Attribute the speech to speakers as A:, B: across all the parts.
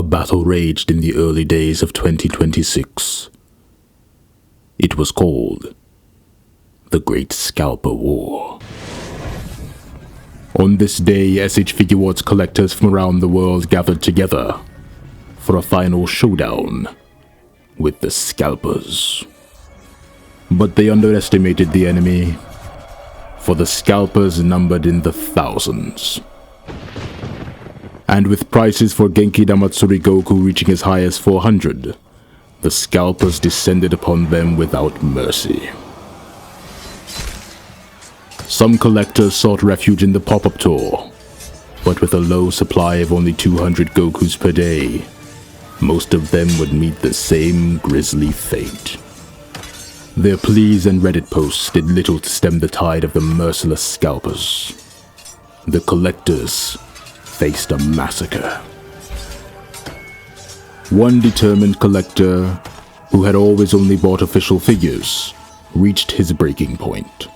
A: battle raged in the early days of 2026. It was called the Great Scalper War. On this day, SH Figuarts collectors from around the world gathered together for a final showdown with the Scalpers. But they underestimated the enemy, for the Scalpers numbered in the thousands. And with prices for Genki Damatsuri Goku reaching as high as 400, the Scalpers descended upon them without mercy. Some collectors sought refuge in the pop-up tour, but with a low supply of only 200 Gokus per day, most of them would meet the same grisly fate. Their pleas and Reddit posts did little to stem the tide of the merciless Scalpers. The collectors faced a massacre. One determined collector, who had always only bought official figures, reached his breaking point.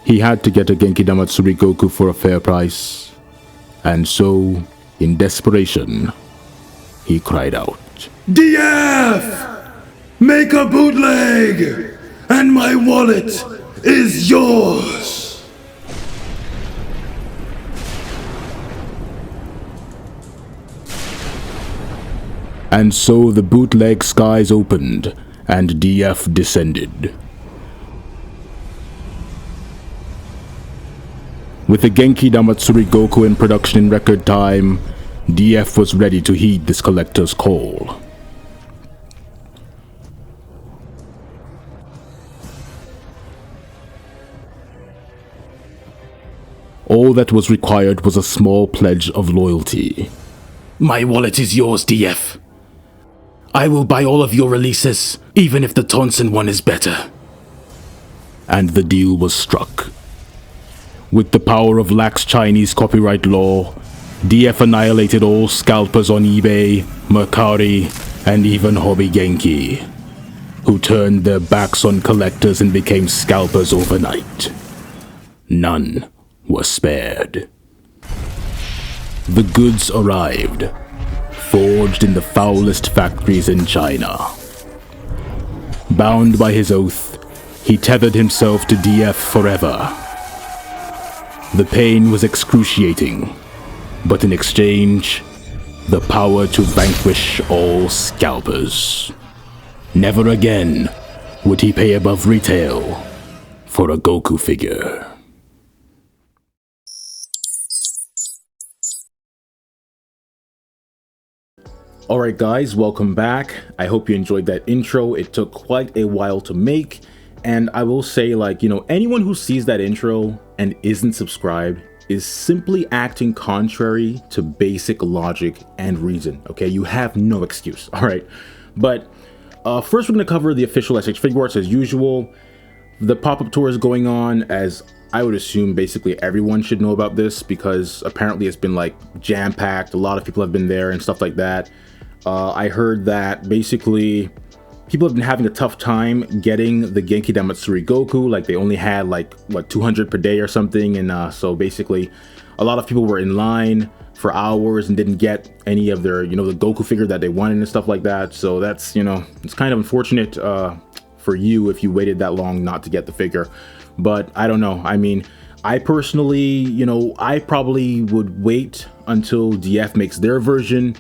A: He had to get a Genki Damatsuri Goku for a fair price, and so, in desperation, he cried out,
B: "DF! Make a bootleg, and my wallet is yours!"
A: And so the bootleg skies opened, and DF descended. With the Genki Damatsuri Goku in production in record time, DF was ready to heed this collector's call. All that was required was a small pledge of loyalty.
C: "My wallet is yours, DF. I will buy all of your releases, even if the Tonsen one is better."
A: And the deal was struck. With the power of lax Chinese copyright law, DF annihilated all scalpers on eBay, Mercari, and even Hobby Genki, who turned their backs on collectors and became scalpers overnight. None were spared. The goods arrived, forged in the foulest factories in China. Bound by his oath, he tethered himself to DF forever. The pain was excruciating, but in exchange, the power to vanquish all scalpers. Never again would he pay above retail for a Goku figure. Alright guys, welcome back. I hope you enjoyed that intro. It took quite a while to make, and I will say, anyone who sees that intro and isn't subscribed is simply acting contrary to basic logic and reason, okay? You have no excuse, alright? But first we're going to cover the official SH Figuarts as usual. The pop-up tour is going on, as I would assume basically everyone should know about this, because apparently it's been jam-packed. A lot of people have been there and stuff like that. I heard that basically people have been having a tough time getting the Genki Damatsuri Goku. They only had 200 per day or something, and so basically a lot of people were in line for hours and didn't get any of their, the Goku figure that they wanted and stuff like that. So that's, it's kind of unfortunate for you if you waited that long not to get the figure. But I don't know. I mean, I personally, I probably would wait until DF makes their version.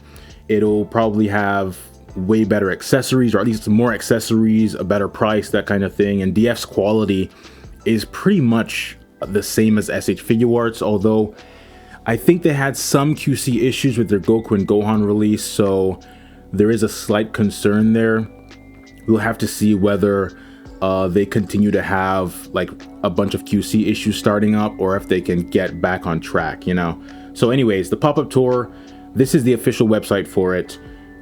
A: It'll probably have way better accessories, or at least more accessories, a better price, that kind of thing. And DF's quality is pretty much the same as SH Figuarts, although I think they had some QC issues with their Goku and Gohan release, so there is a slight concern there. We'll have to see whether they continue to have a bunch of QC issues starting up, or if they can get back on track, So anyways, the pop-up tour, this is the official website for it,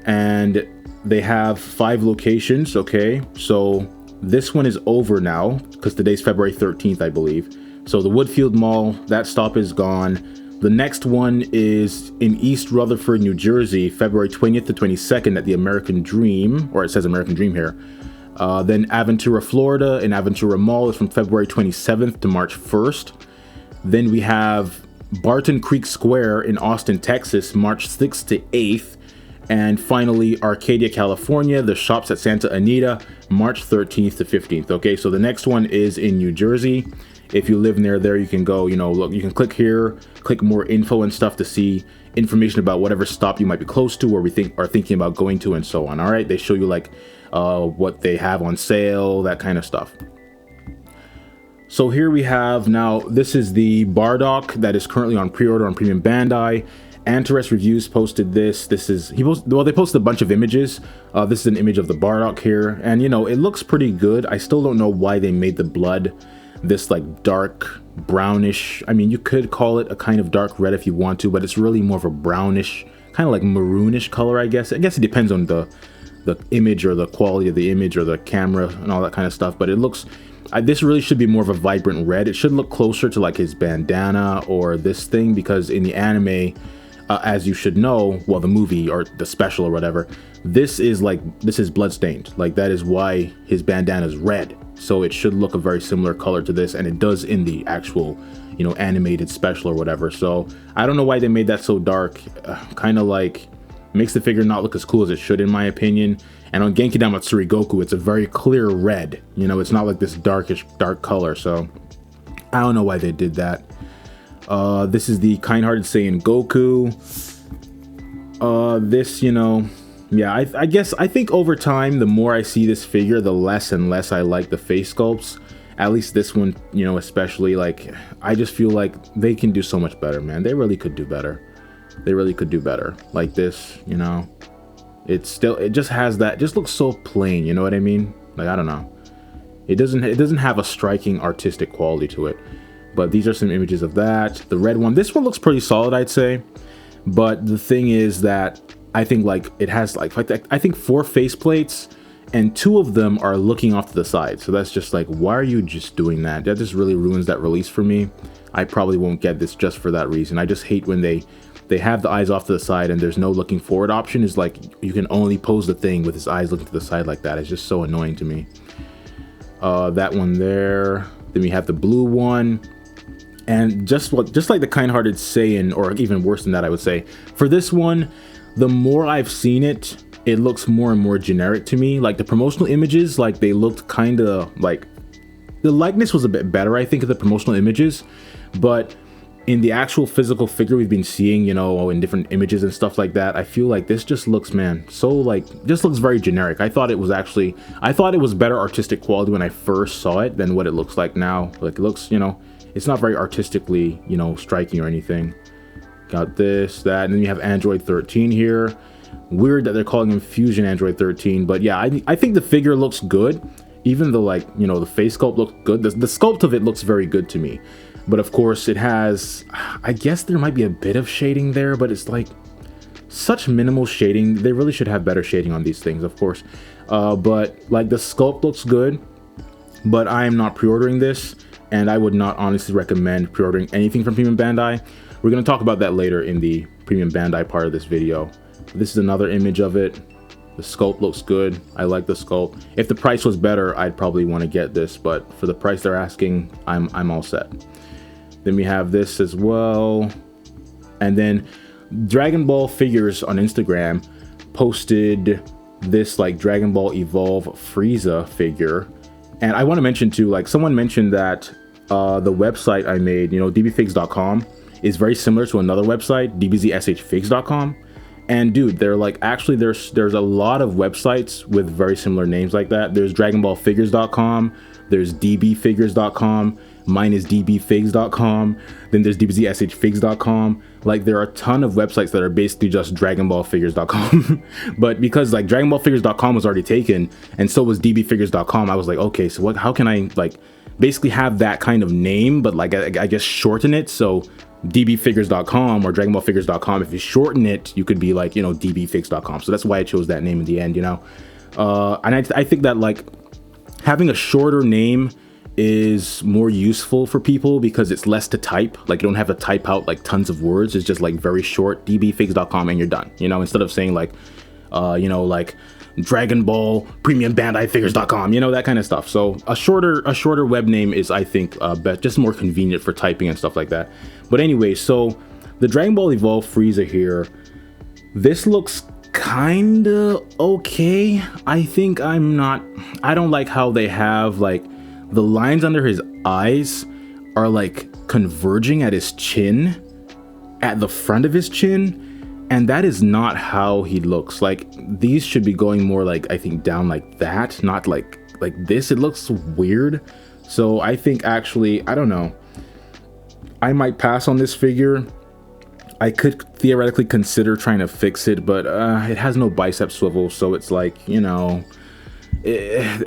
A: and they have 5 locations, okay? So this one is over now, because today's February 13th, I believe. So the Woodfield Mall, that stop is gone. The next one is in East Rutherford, New Jersey, February 20th to 22nd at the American Dream, or it says American Dream here. Then Aventura, Florida, and Aventura Mall is from February 27th to March 1st. Then we have Barton Creek Square in Austin, Texas, March 6th to 8th. And finally, Arcadia, California, the shops at Santa Anita, March 13th to 15th. Okay, so the next one is in New Jersey. If you live near there, you can go, you know, look, you can click here, click more info and stuff to see information about whatever stop you might be close to or are thinking about going to and so on. All right, they show you like what they have on sale, that kind of stuff. So here we have now, this is the Bardock that is currently on pre-order on Premium Bandai. Antares Reviews posted this. They posted a bunch of images. This is an image of the Bardock here, and you know, it looks pretty good. I still don't know why they made the blood this like dark brownish. I mean, you could call it a kind of dark red if you want to, but it's really more of a brownish, kind of like maroonish color, I guess. I guess it depends on the image or the quality of the image or the camera and all that kind of stuff, but it looks, this really should be more of a vibrant red. It should look closer to like his bandana or this thing, because in the anime, as you should know, well, the movie or the special or whatever, this is bloodstained. Like, that is why his bandana is red. So it should look a very similar color to this, and it does in the actual, you know, animated special or whatever. So I don't know why they made that so dark. Kind of like makes the figure not look as cool as it should, in my opinion. And on Genki Damatsuri Goku, it's a very clear red. You know, it's not like this dark color. So I don't know why they did that. This is the kind-hearted Saiyan Goku. This, you know, yeah, I think over time, the more I see this figure, the less and less I like the face sculpts. At least this one, you know, especially, like, I just feel like they can do so much better, man. They really could do better. They really could do better. Like this, you know, it just has that, just looks so plain, you know what I mean? Like, I don't know. It doesn't have a striking artistic quality to it. But these are some images of that. The red one, this one looks pretty solid, I'd say. But the thing is that I think like it has like I think 4 faceplates, and 2 of them are looking off to the side. So that's just like, why are you just doing that? That just really ruins that release for me. I probably won't get this just for that reason. I just hate when they have the eyes off to the side and there's no looking forward option. Is like, you can only pose the thing with his eyes looking to the side like that. It's just so annoying to me. That one there. Then we have the blue one. And just like the kind-hearted Saiyan, or even worse than that, I would say, for this one, the more I've seen it, it looks more and more generic to me. Like the promotional images, like they looked kind of like, the likeness was a bit better, I think, of the promotional images, but in the actual physical figure we've been seeing, you know, in different images and stuff like that, I feel like this just looks, man, so like, just looks very generic. I thought it was better artistic quality when I first saw it than what it looks like now. Like, it looks, you know, it's not very artistically, you know, striking or anything. Got this, that, and then you have Android 13 here. Weird that they're calling him Fusion Android 13, but yeah, I think the figure looks good. Even though, like, you know, the face sculpt looks good. The sculpt of it looks very good to me. But of course it has, I guess there might be a bit of shading there, but it's like such minimal shading. They really should have better shading on these things, of course. But like the sculpt looks good, but I am not pre-ordering this. And I would not honestly recommend pre-ordering anything from Premium Bandai. We're going to talk about that later in the Premium Bandai part of this video. This is another image of it. The sculpt looks good. I like the sculpt. If the price was better, I'd probably want to get this, but for the price they're asking, I'm all set. Then we have this as well. And then Dragon Ball Figures on Instagram posted this like Dragon Ball Evolve Frieza figure. And I want to mention too, like someone mentioned that the website I made, you know, dbfigs.com, is very similar to another website, dbzshfigs.com. And dude, they're like, actually there's a lot of websites with very similar names like that. There's dragonballfigures.com, there's dbfigures.com, mine is dbfigs.com, then there's dbzshfigs.com. Like there are a ton of websites that are basically just dragonballfigures.com. But because like dragonballfigures.com was already taken and so was dbfigures.com, I was like, okay, so what, how can I like basically have that kind of name, but like I guess shorten it? So dbfigures.com or dragonballfigures.com, if you shorten it, you could be like, you know, dbfigs.com. So that's why I chose that name in the end, you know. And I think that like having a shorter name is more useful for people because it's less to type. Like you don't have to type out like tons of words. It's just like very short, dbfigs.com, and you're done, you know, instead of saying like you know, like Dragon Ball Premium Bandai Figures.com, you know, that kind of stuff. So a shorter web name is, I think, just more convenient for typing and stuff like that. But anyway, so the Dragon Ball Evolve Frieza here, this looks kinda okay. I think I don't like how they have like the lines under his eyes are like converging at his chin, at the front of his chin, and that is not how he looks. Like these should be going more like, I think, down like that, not like this. It looks weird. So I think actually, I don't know, I might pass on this figure. I could theoretically consider trying to fix it, but it has no bicep swivel, so it's like, you know,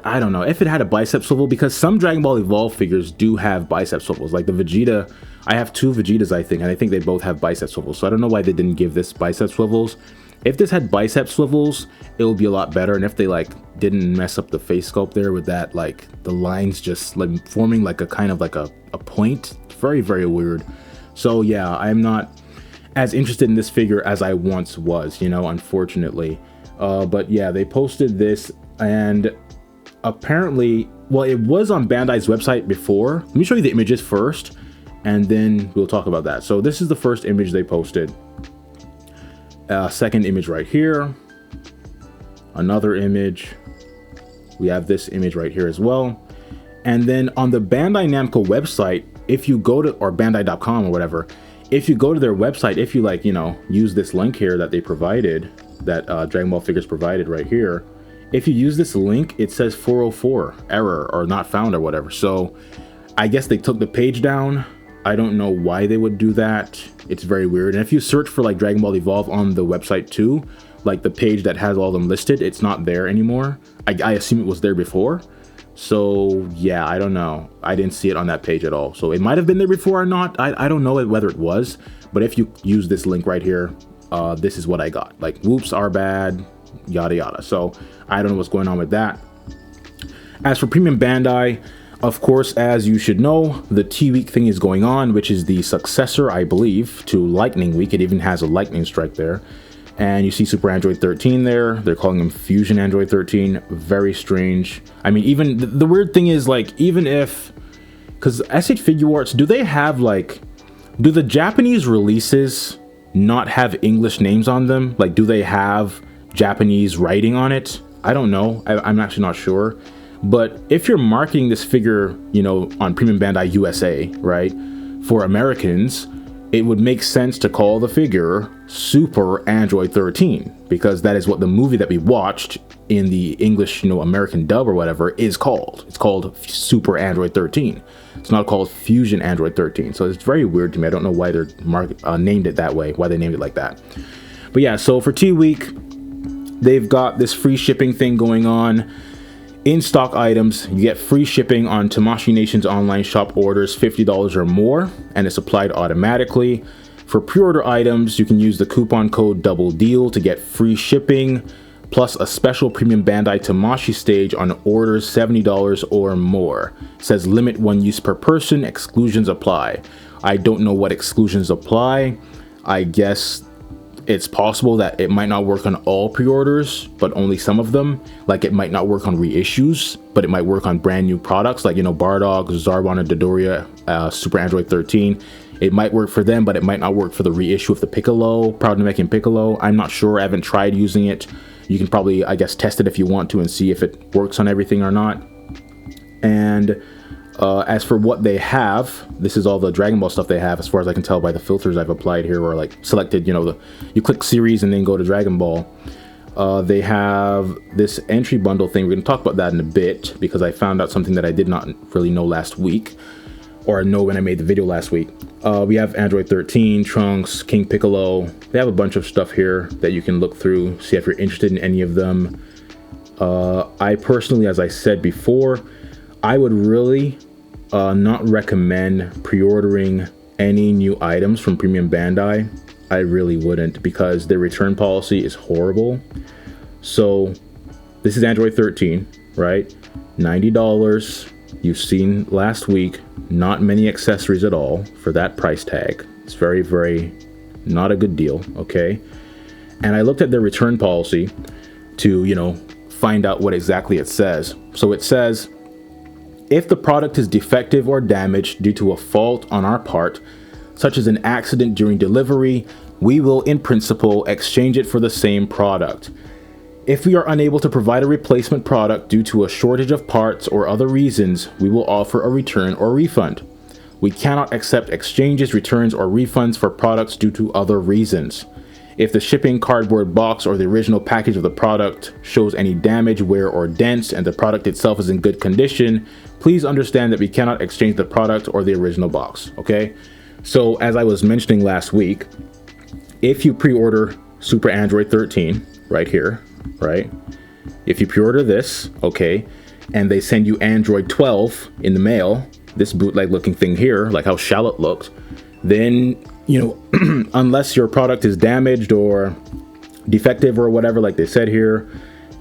A: I don't know if it had a bicep swivel, because some Dragon Ball Evolved figures do have bicep swivels. Like the Vegeta, I have 2 Vegetas, I think, and I think they both have bicep swivels. So I don't know why they didn't give this bicep swivels. If this had bicep swivels, it would be a lot better. And if they like didn't mess up the face sculpt there with that, like the lines just like forming like a kind of like a point, it's very, very weird. So yeah, I'm not as interested in this figure as I once was, you know, unfortunately. But yeah, they posted this, and apparently, well, it was on Bandai's website before. Let me show you the images first, and then we'll talk about that. So this is the first image they posted. Second image right here. Another image. We have this image right here as well. And then on the Bandai Namco website, if you go to, or Bandai.com or whatever, if you go to their website, if you like, you know, use this link here that they provided, that Dragon Ball Figures provided right here, if you use this link, it says 404 error or not found or whatever. So I guess they took the page down. I don't know why they would do that. It's very weird. And if you search for like Dragon Ball Evolve on the website too, like the page that has all of them listed, it's not there anymore. I assume it was there before. So yeah, I don't know. I didn't see it on that page at all. So it might have been there before or not. I don't know whether it was, but if you use this link right here, this is what I got. Like, whoops are bad, yada yada. So I don't know what's going on with that. As for Premium Bandai, of course, as you should know, the T-Week thing is going on, which is the successor, I believe, to Lightning Week. It even has a lightning strike there. And you see Super Android 13 there. They're calling him Fusion Android 13. Very strange. I mean, even the weird thing is, like, even if, because SH Figuarts, do they have like, do the Japanese releases not have English names on them? Like, do they have Japanese writing on it? I don't know. I'm actually not sure. But if you're marketing this figure, you know, on Premium Bandai USA, right, for Americans, it would make sense to call the figure Super Android 13, because that is what the movie that we watched in the English, you know, American dub or whatever is called. It's called Super Android 13. It's not called Fusion Android 13. So it's very weird to me. I don't know why they're named it that way, why they named it like that. But yeah, so for T-Week, they've got this free shipping thing going on. In stock items, you get free shipping on Tamashii Nation's online shop orders $50 or more, and it's applied automatically. For pre-order items, you can use the coupon code DOUBLEDEAL to get free shipping, plus a special Premium Bandai Tamashii stage on orders $70 or more. It says limit 1 use per person, exclusions apply. I don't know what exclusions apply. I guess it's possible that it might not work on all pre-orders, but only some of them. Like, it might not work on reissues, but it might work on brand new products, like, you know, Bardock, Zarbon, and Dodoria, Super Android 13. It might work for them, but it might not work for the reissue of the Piccolo, Proud Namekian Piccolo. I'm not sure. I haven't tried using it. You can probably, I guess, test it if you want to and see if it works on everything or not. And as for what they have, this is all the Dragon Ball stuff they have, as far as I can tell by the filters I've applied here, or like selected, you know, you click series and then go to Dragon Ball. They have this entry bundle thing. We're going to talk about that in a bit, because I found out something that I did not really know last week, or know when I made the video last week. We have Android 13, Trunks, King Piccolo. They have a bunch of stuff here that you can look through, see if you're interested in any of them. I personally, as I said before, I would really not recommend pre-ordering any new items from Premium Bandai. I really wouldn't, because their return policy is horrible. So this is Android 13, right? $90. You've seen last week, not many accessories at all for that price tag. It's very, very not a good deal, okay? And I looked at their return policy to, you know, find out what exactly it says. So it says, if the product is defective or damaged due to a fault on our part, such as an accident during delivery, we will in principle exchange it for the same product. If we are unable to provide a replacement product due to a shortage of parts or other reasons, we will offer a return or refund. We cannot accept exchanges, returns, or refunds for products due to other reasons. If the shipping cardboard box or the original package of the product shows any damage, wear, or dents, and the product itself is in good condition, please understand that we cannot exchange the product or the original box, okay? So as I was mentioning last week, if you pre-order Super Android 13 right here, right? If you pre-order this, okay, and they send you Android 12 in the mail, this bootleg looking thing here, like how Shallot looked, then, you know, unless your product is damaged or defective or whatever, like they said here,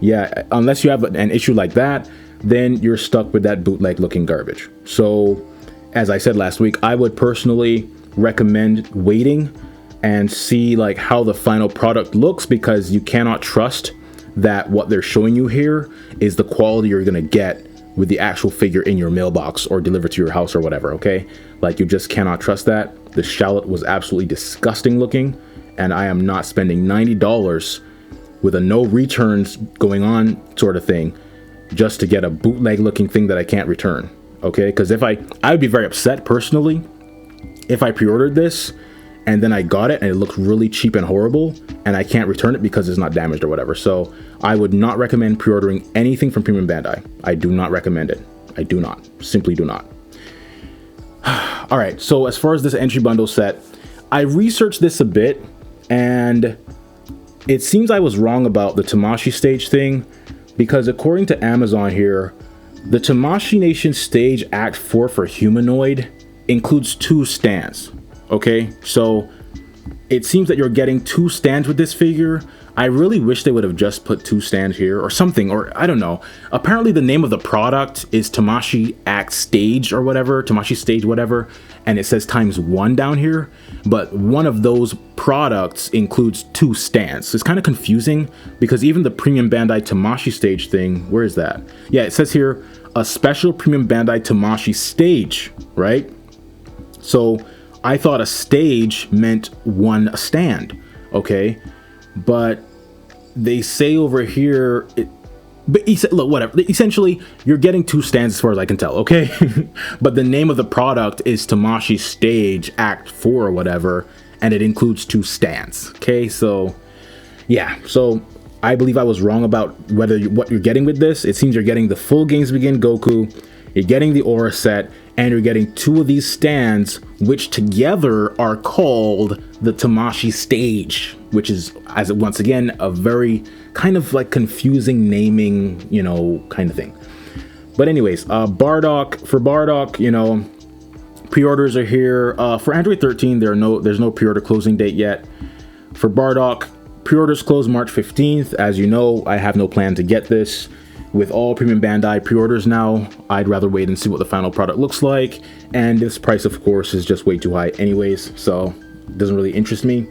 A: yeah, unless you have an issue like that, then you're stuck with that bootleg looking garbage. So as I said last week, I would personally recommend waiting and see like how the final product looks, because you cannot trust that what they're showing you here is the quality you're gonna get with the actual figure in your mailbox or delivered to your house or whatever, okay? Like, you just cannot trust that. The Shallot was absolutely disgusting looking, and I am not spending $90 with a no returns going on sort of thing just to get a bootleg looking thing that I can't return, okay? Because if I would be very upset personally if I pre-ordered this and then I got it and it looked really cheap and horrible and I can't return it because it's not damaged or whatever. So I would not recommend pre-ordering anything from Premium Bandai. I do not recommend it. I do not. Simply do not. All right, so as far as this entry bundle set, I researched this a bit and it seems I was wrong about the Tamashii stage thing, because according to Amazon here, the Tamashii Nation stage Act 4 for Humanoid includes 2 stands. Okay, so it seems that you're getting 2 stands with this figure. I really wish they would have just put 2 stands here or something, or I don't know. Apparently the name of the product is Tamashii Act Stage or whatever, Tamashii Stage whatever, and it says ×1 down here, but one of those products includes 2 stands. So it's kind of confusing, because even the Premium Bandai Tamashii Stage thing, where is that? Yeah, it says here, a special Premium Bandai Tamashii Stage, right? So I thought a stage meant 1 stand, okay? But they say over here, but he said, look, whatever. Essentially, you're getting 2 stands as far as I can tell, okay? But the name of the product is Tamashii Stage Act 4 or whatever, and it includes 2 stands, okay? So, yeah. So I believe I was wrong about what you're getting with this. It seems you're getting the full Games Begin Goku, you're getting the Aura set, and you're getting 2 of these stands, which together are called the Tamashii Stage, which is, as once again, a very kind of like confusing naming, you know, kind of thing. But anyways, Bardock, for Bardock, you know, pre-orders are here. For Android 13, there's no pre-order closing date yet. For Bardock, pre-orders close March 15th. As you know, I have no plan to get this. With all Premium Bandai pre-orders now, I'd rather wait and see what the final product looks like. And this price, of course, is just way too high anyways, so it doesn't really interest me.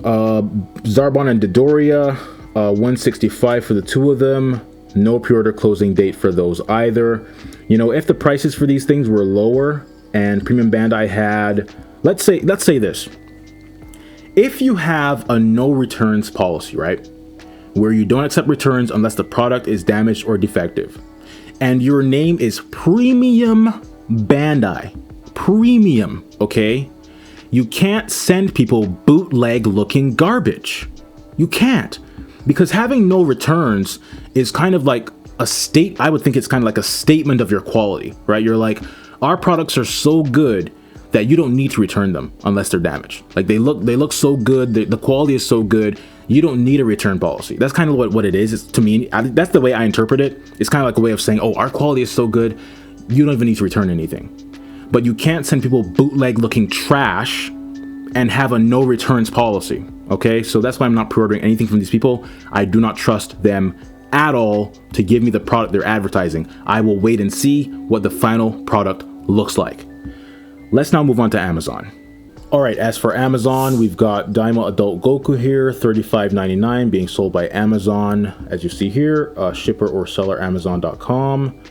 A: Zarbon and Dodoria, 165 for the 2 of them. No pre-order closing date for those either. You know, if the prices for these things were lower and Premium Bandai had, let's say this. If you have a no returns policy, right? Where you don't accept returns unless the product is damaged or defective, and your name is Premium Bandai, Premium, okay? You can't send people bootleg looking garbage. You can't, because having no returns is kind of like I would think it's kind of like a statement of your quality, right? You're like, our products are so good that you don't need to return them unless they're damaged. Like they look so good, the quality is so good, you don't need a return policy. That's kind of what it is. It's, to me, that's the way I interpret it. It's kind of like a way of saying, oh, our quality is so good, you don't even need to return anything. But you can't send people bootleg looking trash and have a no returns policy, okay? So that's why I'm not pre-ordering anything from these people. I do not trust them at all to give me the product they're advertising. I will wait and see what the final product looks like. Let's now move on to Amazon. All right, as for Amazon, we've got DAIMA Adult Goku here, $35.99, being sold by Amazon. As you see here, shipper or seller Amazon.com.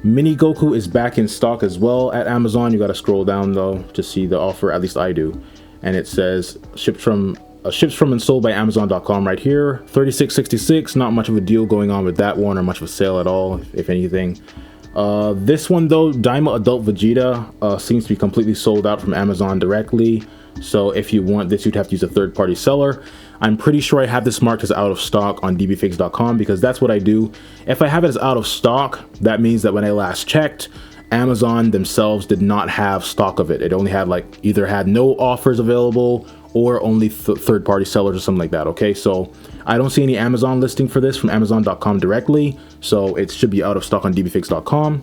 A: Mini Goku is back in stock as well at Amazon. You got to scroll down though to see the offer, at least I do. and it says ships from and sold by Amazon.com right here. $36.66. Not much of a deal going on with that one, or much of a sale at all, if anything. This one though, DAIMA Adult Vegeta, seems to be completely sold out from Amazon directly. So if you want this, you'd have to use a third-party seller. I'm pretty sure I have this marked as out of stock on dbfigs.com, because that's what I do. If I have it as out of stock, that means that when I last checked, Amazon themselves did not have stock of it. It only had either had no offers available or only third-party sellers or something like that. Okay, so I don't see any Amazon listing for this from Amazon.com directly, so it should be out of stock on dbfigs.com.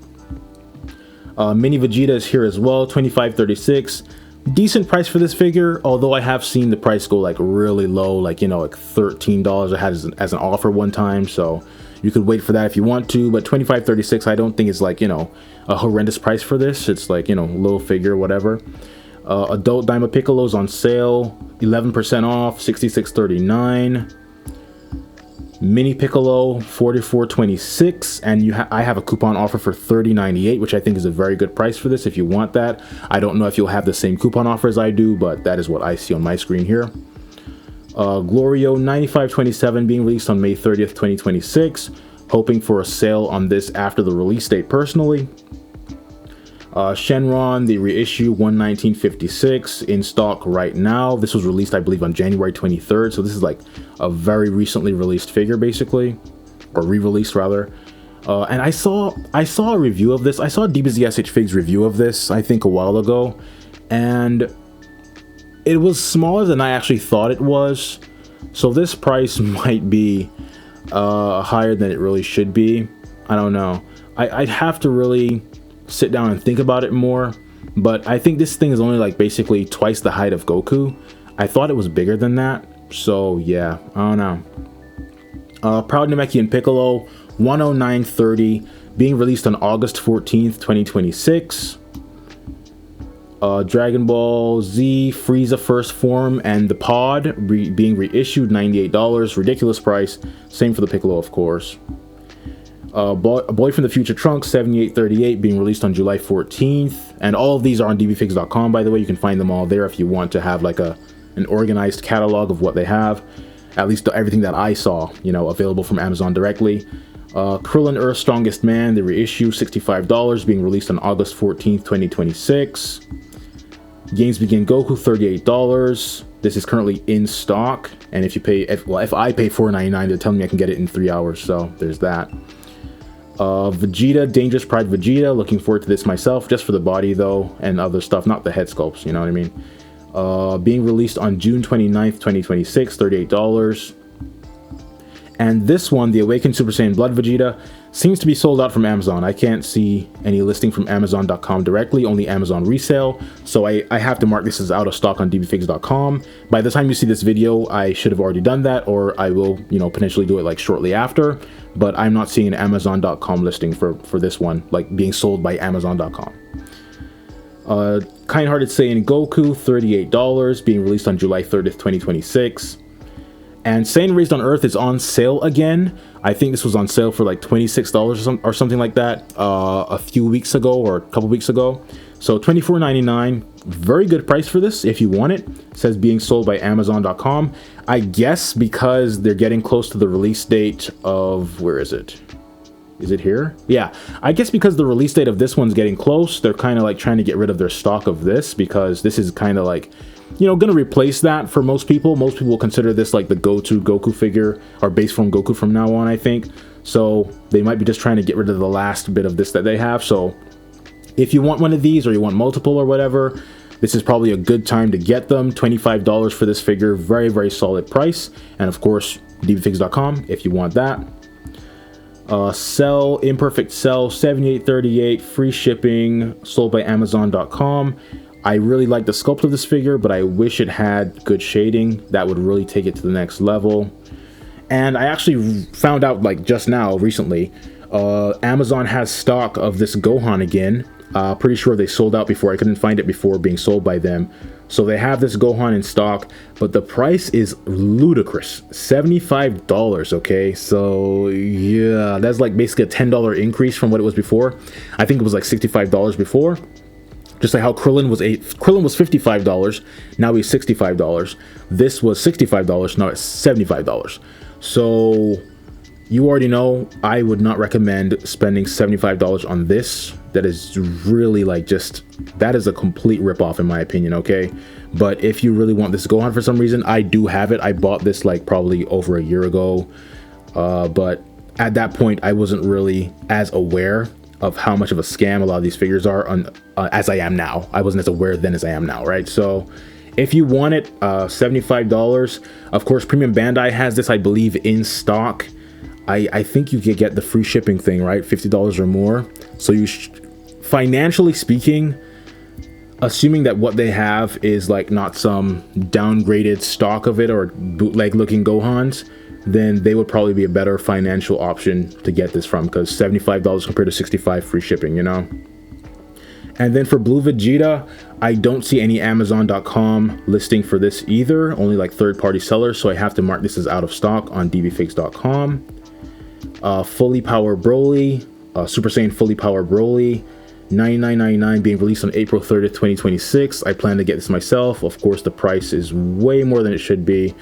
A: Mini Vegeta is here as well, $25.36. Decent price for this figure, although I have seen the price go really low, like $13. I had as an offer one time, so you could wait for that if you want to. But $25.36 I don't think is a horrendous price for this. It's little figure, whatever. Adult Daima Piccolo's on sale, 11% off, $66.39. Mini Piccolo, $44.26, and I have a coupon offer for $30.98, which I think is a very good price for this if you want that. I don't know if you'll have the same coupon offer as I do, but that is what I see on my screen here. Glorio, $95.27, being released on May 30th, 2026. Hoping for a sale on this after the release date personally. Shenron, the reissue, $119.56, in stock right now. This was released, I believe, on January 23rd, so this is a very recently released figure, basically, or re-released rather. And I saw a review of this. I saw DBZSH Figs review of this, I think, a while ago, and it was smaller than I actually thought it was. So this price might be higher than it really should be. I don't know. I'd have to really sit down and think about it more, but I think this thing is only basically twice the height of Goku. I thought it was bigger than that, so yeah, I don't know. Proud Namekian Piccolo, $109.30, being released on August 14th, 2026. Dragon Ball Z Frieza First Form and the Pod being reissued, $98, ridiculous price. Same for the Piccolo, of course. Boy from the Future Trunks, $78.38, being released on July 14th, and all of these are on dbfigs.com, by the way. You can find them all there if you want to have an organized catalog of what they have, at least everything that I saw, available from Amazon directly. Krillin Earth's Strongest Man, the reissue, $65, being released on August 14th, 2026. Games Begin Goku, $38. This is currently in stock, and if I pay $4.99, they're telling me I can get it in 3 hours, so there's that. Vegeta, Dangerous Pride Vegeta, looking forward to this myself, just for the body though, and other stuff, not the head sculpts, you know what I mean? Being released on June 29th, 2026, $38. And this one, the Awakened Super Saiyan Blood Vegeta, seems to be sold out from Amazon. I can't see any listing from Amazon.com directly, only Amazon resale. So I have to mark this as out of stock on dbfigs.com. By the time you see this video, I should have already done that, or I will, potentially do it shortly after. But I'm not seeing an Amazon.com listing for this one, being sold by Amazon.com. Kind-Hearted Saiyan Goku, $38, being released on July 30th, 2026. And Saiyan Raised on Earth is on sale again. I think this was on sale for $26 or something like that a few weeks ago, or a couple weeks ago. So $24.99, very good price for this if you want it. It says being sold by Amazon.com. I guess because they're getting close to the release date of, where is it? Is it here? Yeah, I guess because the release date of this one's getting close, they're kind of trying to get rid of their stock of this, because this is kind of gonna replace that for most people. Most people will consider this the go-to Goku figure, or base form Goku from now on, I think. So they might be just trying to get rid of the last bit of this that they have. So if you want one of these, or you want multiple or whatever, this is probably a good time to get them. $25 for this figure, very, very solid price. And of course, dbfigs.com if you want that. Cell, Imperfect Cell, $78.38, free shipping, sold by Amazon.com. I really like the sculpt of this figure, but I wish it had good shading. That would really take it to the next level. And I actually found out just now, recently, Amazon has stock of this Gohan again. Pretty sure they sold out before. I couldn't find it before being sold by them. So they have this Gohan in stock, but the price is ludicrous, $75, okay? So yeah, that's basically a $10 increase from what it was before. I think it was $65 before. Just like how Krillin was $55, now he's $65. This was $65, now it's $75. So you already know I would not recommend spending $75 on this. That is really like that is a complete ripoff in my opinion, okay? But if you really want this Gohan for some reason, I do have it. I bought this like probably over a year ago. But at that point, I wasn't really as aware of how much of a scam a lot of these figures are as I am now. I wasn't as aware then as I am now, right? So if you want it, $75. Of course, Premium Bandai has this, I believe, in stock. I think you could get the free shipping thing, right? $50 or more. So financially speaking, assuming that what they have is like not some downgraded stock of it or bootleg looking Gohans, then they would probably be a better financial option to get this from, because $75 compared to $65 free shipping, you know? And then for Blue Vegeta, I don't see any Amazon.com listing for this either, only like third-party sellers, so I have to mark this as out of stock on dbfigs.com. Fully Power Broly, Super Saiyan Fully Power Broly, $99.99, being released on April 30th, 2026. I plan to get this myself. Of course, the price is way more than it should be.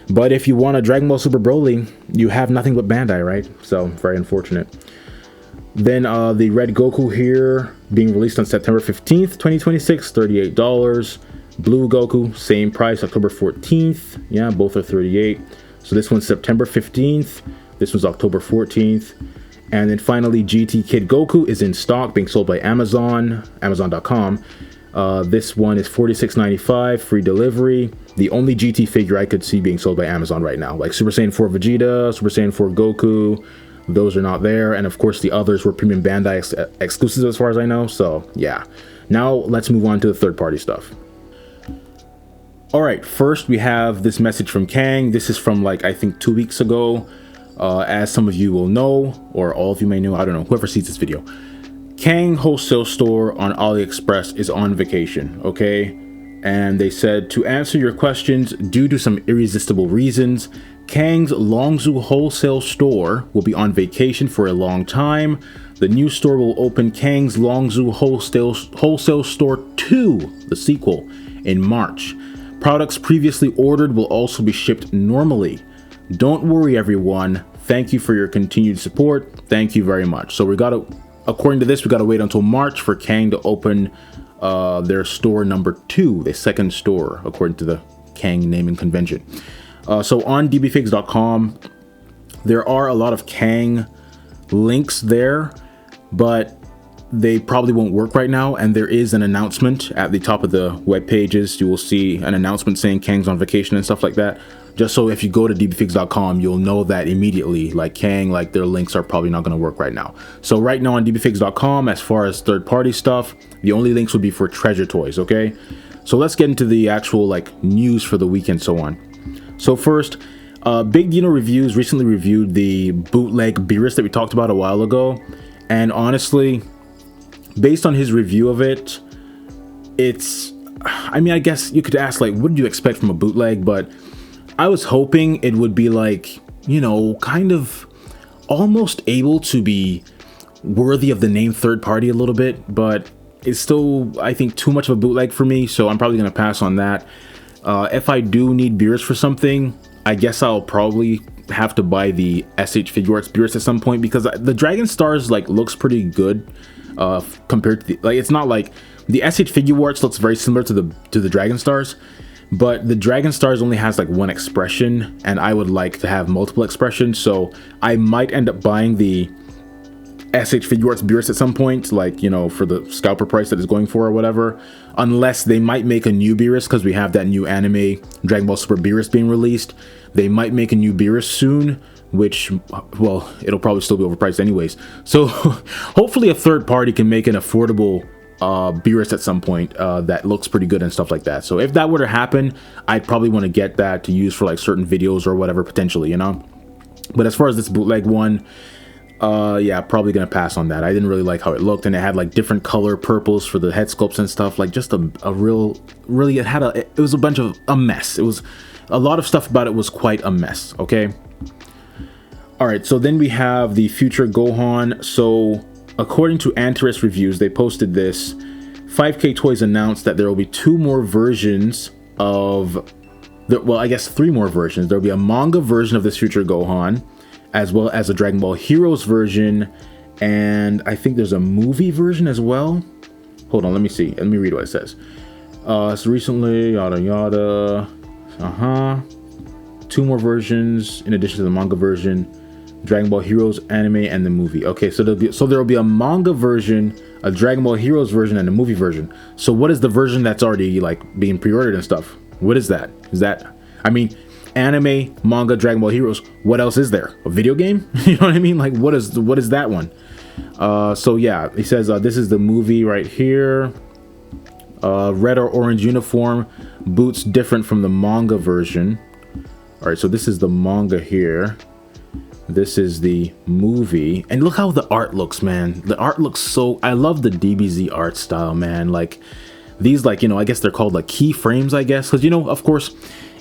A: But if you want a Dragon Ball Super Broly, you have nothing but Bandai, right? So, very unfortunate. Then the Red Goku here, being released on September 15th, 2026, $38. Blue Goku, same price, October 14th. Yeah, both are $38. So this one's September 15th. This one's October 14th. And then finally, GT Kid Goku is in stock, being sold by Amazon, Amazon.com. This one is $46.95, free delivery. The only GT figure I could see being sold by Amazon right now, like Super Saiyan 4 Vegeta, Super Saiyan 4 Goku, those are not there. And of course, the others were Premium Bandai exclusives as far as I know. So yeah, now let's move on to the third-party stuff. All right, first we have this message from Kang. This is from like, I think 2 weeks ago. As some of you will know, or all of you may know, I don't know, whoever sees this video, Kang wholesale store on AliExpress is on vacation, okay? And they said, to answer your questions, due to some irresistible reasons, Kang's Longzhou wholesale store will be on vacation for a long time. The new store will open Kang's Longzhou wholesale store 2, the sequel, in March. Products previously ordered will also be shipped normally. Don't worry, everyone. Thank you for your continued support. Thank you very much. So according to this, we gotta wait until March for Kang to open their store number 2, the second store, according to the Kang naming convention. So on dbfigs.com, there are a lot of Kang links there, but they probably won't work right now. And there is an announcement at the top of the web pages. You will see an announcement saying Kang's on vacation and stuff like that. Just so if you go to dbfigs.com, you'll know that immediately, like Kang, like their links are probably not going to work right now. So right now on dbfigs.com, as far as third-party stuff, the only links would be for treasure toys, okay? So let's get into the actual like news for the week and so on. So first, Big Dino Reviews recently reviewed the bootleg Beerus that we talked about a while ago. And honestly, based on his review of it, I mean, I guess you could ask like, what did you expect from a bootleg? But I was hoping it would be like, you know, kind of almost able to be worthy of the name third party a little bit, but it's still, I think, too much of a bootleg for me, so I'm probably going to pass on that. If I do need Beerus for something, I guess I'll probably have to buy the SH Figuarts Beerus at some point, because the Dragon Stars like looks pretty good compared to the, like, it's not like the SH Figuarts looks very similar to the Dragon Stars. But the Dragon Stars only has like one expression, and I would like to have multiple expressions, so I might end up buying the SH Figuarts Beerus at some point, like, you know, for the scalper price that it's going for or whatever, unless they might make a new Beerus, because we have that new anime Dragon Ball Super Beerus being released. They might make a new Beerus soon, which, well, it'll probably still be overpriced anyways. So hopefully a third party can make an affordable Beerus at some point that looks pretty good and stuff like that. So if that were to happen, I'd probably want to get that to use for like certain videos or whatever potentially, you know. But as far as this bootleg one, yeah, probably gonna pass on that. I didn't really like how it looked, and it had like different color purples for the head sculpts and stuff, like just a really it was a bunch of a mess. It was a lot of stuff about it was quite a mess. Okay, all right, so then we have the future Gohan. So according to Antares Reviews, they posted this 5K Toys announced that there will be 2 more versions of well, I guess 3 more versions. There'll be a manga version of this future Gohan, as well as a Dragon Ball Heroes version, and I think there's a movie version as well. Hold on, let me see. Let me read what it says. So recently, yada yada. 2 more versions in addition to the manga version, Dragon Ball Heroes anime and the movie. Okay, so there will be a manga version, a Dragon Ball Heroes version, and a movie version. So what is the version that's already like being pre-ordered and stuff? What is that? Is that, I mean, anime, manga, Dragon Ball Heroes, what else is there? A video game? You know what I mean? Like, what is that one? So yeah, he says this is the movie right here. Red or orange uniform, boots different from the manga version. All right, so this is the manga here. This is the movie, and look how the art looks, man. The art looks so, I love the DBZ art style, man. Like these, like, you know, I guess they're called like keyframes, I guess, because, you know, of course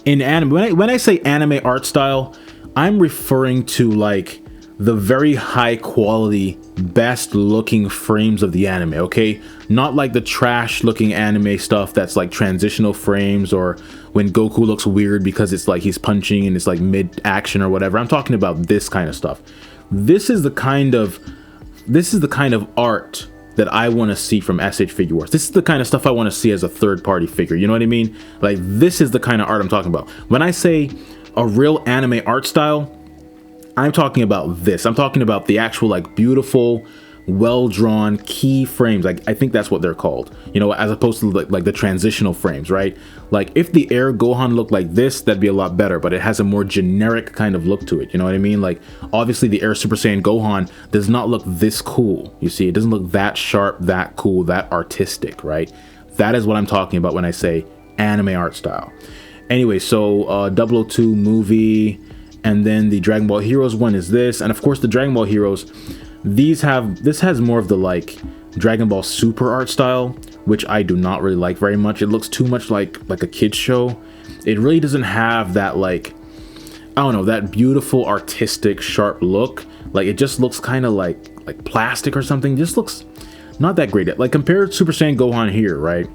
A: in anime, when I say anime art style, I'm referring to like the very high quality, best looking frames of the anime, okay? Not like the trash looking anime stuff that's like transitional frames, or when Goku looks weird because it's like he's punching and it's like mid action or whatever. I'm talking about this kind of stuff. This is the kind of art that I want to see from SH Figuarts. This is the kind of stuff I want to see as a third party figure. You know what I mean? Like, this is the kind of art I'm talking about. When I say a real anime art style, I'm talking about this. I'm talking about the actual like beautiful, well-drawn key frames. Like, I think that's what they're called, you know, as opposed to like the transitional frames, right? Like if the Air Gohan looked like this, that'd be a lot better, but it has a more generic kind of look to it. You know what I mean? Like, obviously the Air Super Saiyan Gohan does not look this cool. You see, it doesn't look that sharp, that cool, that artistic, right? That is what I'm talking about when I say anime art style. Anyway, so 002 movie, and then the Dragon Ball Heroes one is this, and of course the Dragon Ball Heroes, this has more of the like Dragon Ball Super art style, which I do not really like very much. It looks too much like a kid's show. It really doesn't have that, like, I don't know, that beautiful artistic sharp look. Like, it just looks kind of like plastic or something. Just looks not that great. Like, compare Super Saiyan Gohan here, right?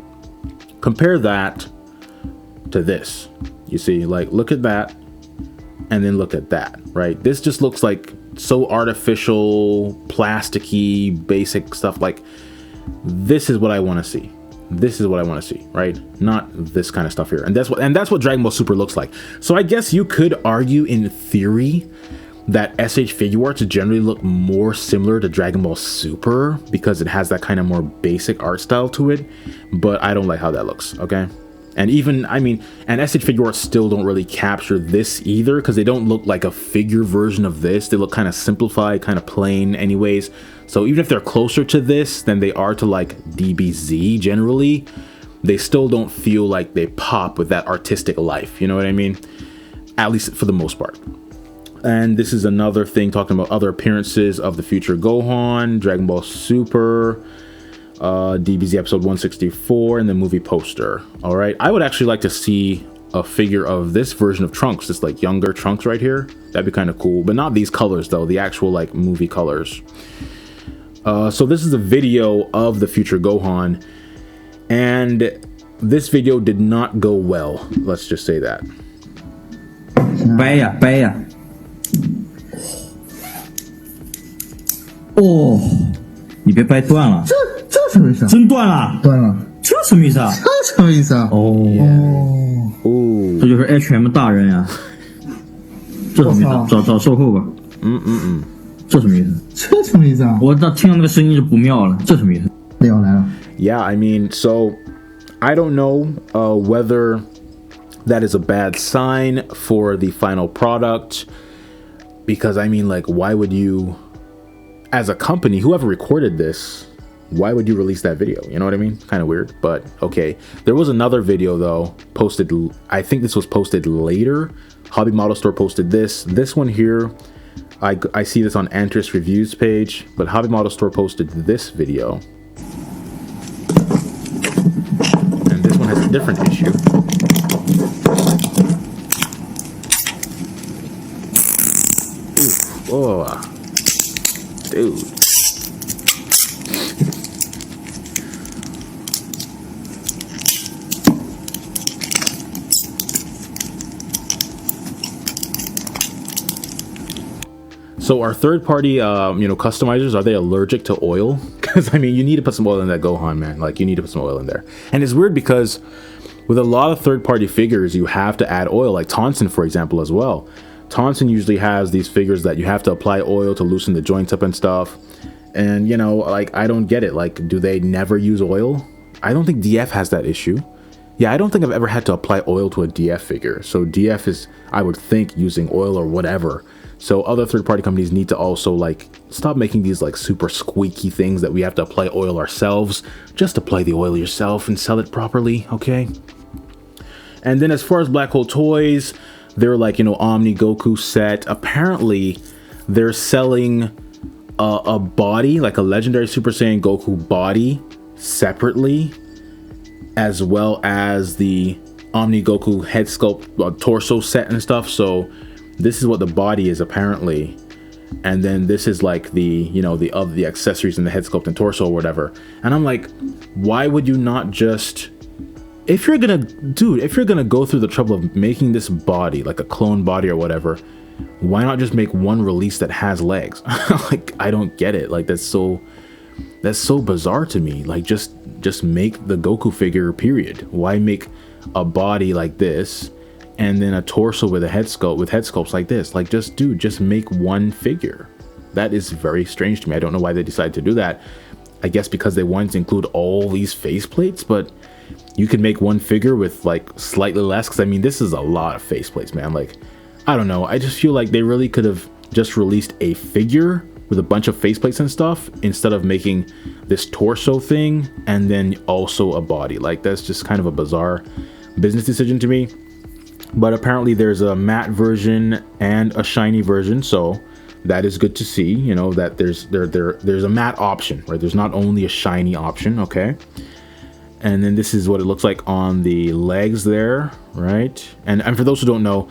A: Compare that to this. You see, like, look at that and then look at that, right? This just looks like so artificial, plasticky, basic stuff. Like, this is what I want to see. This is what I want to see, right? Not this kind of stuff here. And that's what Dragon Ball Super looks like. So I guess you could argue in theory that SH Figuarts generally look more similar to Dragon Ball Super because it has that kind of more basic art style to it, but I don't like how that looks, okay? And even, I mean, and SH Figuarts still don't really capture this either, because they don't look like a figure version of this. They look kind of simplified, kind of plain anyways. So even if they're closer to this than they are to like DBZ generally, they still don't feel like they pop with that artistic life. You know what I mean? At least for the most part. And this is another thing talking about other appearances of the future Gohan, Dragon Ball Super, DBZ episode 164, and the movie poster. All right, I would actually like to see a figure of this version of Trunks, this like younger Trunks right here. That'd be kind of cool, but not these colors though, the actual like movie colors. So this is a video of the future Gohan, and this video did not go well. Let's just say that.
D: 掰呀掰呀！哦，你别掰断了。
E: 这什么意思啊？
D: 真断了，
E: 断了，
D: 这什么意思啊？
E: 这什么意思啊？
D: 这就是 HM 大人呀。这什么意思？找售后吧。这什么意思？
E: 这什么意思啊？
D: 我听到那个声音就不妙了，这什么意思？
E: 料来了。
A: Yeah, I mean, so I don't know whether that is a bad sign for the final product, because I mean, like, why would you, as a company, whoever recorded this, why would you release that video? You know what I mean? Kind of weird, but okay. There was another video though posted, I think this was posted later. Hobby Model Store posted this one here. I see this on Antris Reviews page, but Hobby Model Store posted this video, and this one has a different issue. Ooh, oh, dude. So are third-party, customizers, are they allergic to oil? Because, I mean, you need to put some oil in that Gohan, man. Like, you need to put some oil in there. And it's weird because with a lot of third-party figures, you have to add oil, like Tonsen, for example, as well. Tonsen usually has these figures that you have to apply oil to loosen the joints up and stuff. And, you know, like, I don't get it. Like, do they never use oil? I don't think DF has that issue. Yeah, I don't think I've ever had to apply oil to a DF figure. So DF is, I would think, using oil or whatever. So other third-party companies need to also like stop making these like super squeaky things that we have to apply oil ourselves. Just apply the oil yourself and sell it properly, okay? And then as far as Black Hole Toys, they're like, you know, Omni Goku set. Apparently, they're selling a body, like a legendary Super Saiyan Goku body separately, as well as the Omni Goku head sculpt torso set and stuff. So this is what the body is apparently, and then this is like the, you know, the of the accessories and the head sculpt and torso or whatever. And I'm like, why would you not just, if you're gonna go through the trouble of making this body like a clone body or whatever, why not just make one release that has legs? Like, I don't get it. Like, that's so bizarre to me. Like, just make the Goku figure, period. Why make a body like this and then a torso with a head sculpt, with head sculpts like this? Like, just make one figure. That is very strange to me. I don't know why they decided to do that. I guess because they wanted to include all these faceplates, but you could make one figure with like slightly less, because I mean, this is a lot of faceplates, man. Like, I don't know. I just feel like they really could have just released a figure with a bunch of faceplates and stuff instead of making this torso thing and then also a body. Like, that's just kind of a bizarre business decision to me. But apparently there's a matte version and a shiny version, so that is good to see, you know, that there's a matte option, right? There's not only a shiny option, okay? And then this is what it looks like on the legs there, right? And for those who don't know,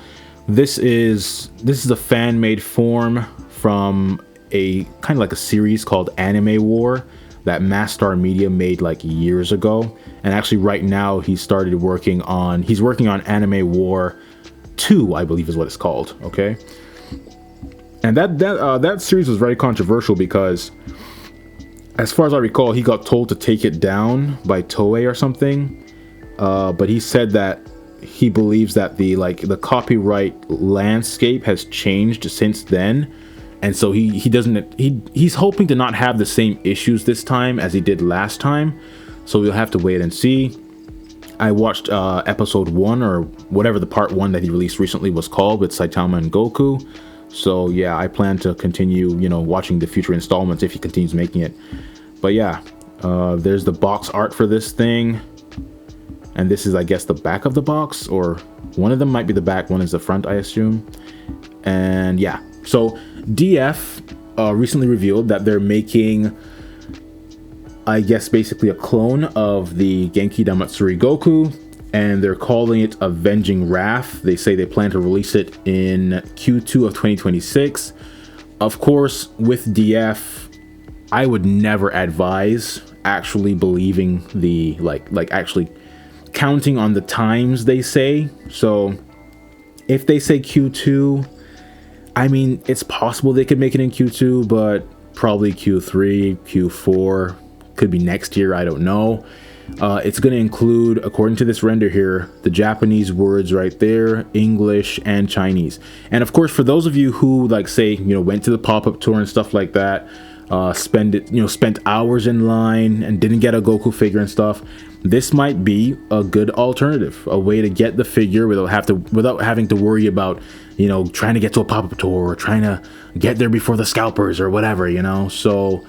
A: this is a fan-made form from a kind of like a series called Anime War that Mastar Media made like years ago. And actually right now he's working on Anime War 2, I believe is what it's called, okay? And that series was very controversial because, as far as I recall, he got told to take it down by Toei or something. But he said that he believes that the copyright landscape has changed since then, and so he's hoping to not have the same issues this time as he did last time. So we'll have to wait and see. I watched episode 1, or whatever the part 1 that he released recently was called, with Saitama and Goku. So yeah, I plan to continue, you know, watching the future installments if he continues making it. But yeah, there's the box art for this thing. And this is, I guess, the back of the box, or one of them might be the back, one is the front, I assume. And yeah, so DF recently revealed that they're making, I guess, basically a clone of the Genki Damatsuri Goku, and they're calling it Avenging Wrath. They say they plan to release it in Q2 of 2026. Of course, with DF, I would never advise actually believing the, like actually counting on the times they say. So if they say Q2, I mean, it's possible they could make it in Q2, but probably Q3, Q4, could be next year, I don't know. It's going to include, according to this render here, the Japanese words right there, English and Chinese. And of course, for those of you who, like, say, you know, went to the pop-up tour and stuff like that, spent hours in line and didn't get a Goku figure and stuff, this might be a good alternative, a way to get the figure without having to worry about, you know, trying to get to a pop-up tour or trying to get there before the scalpers or whatever, you know. So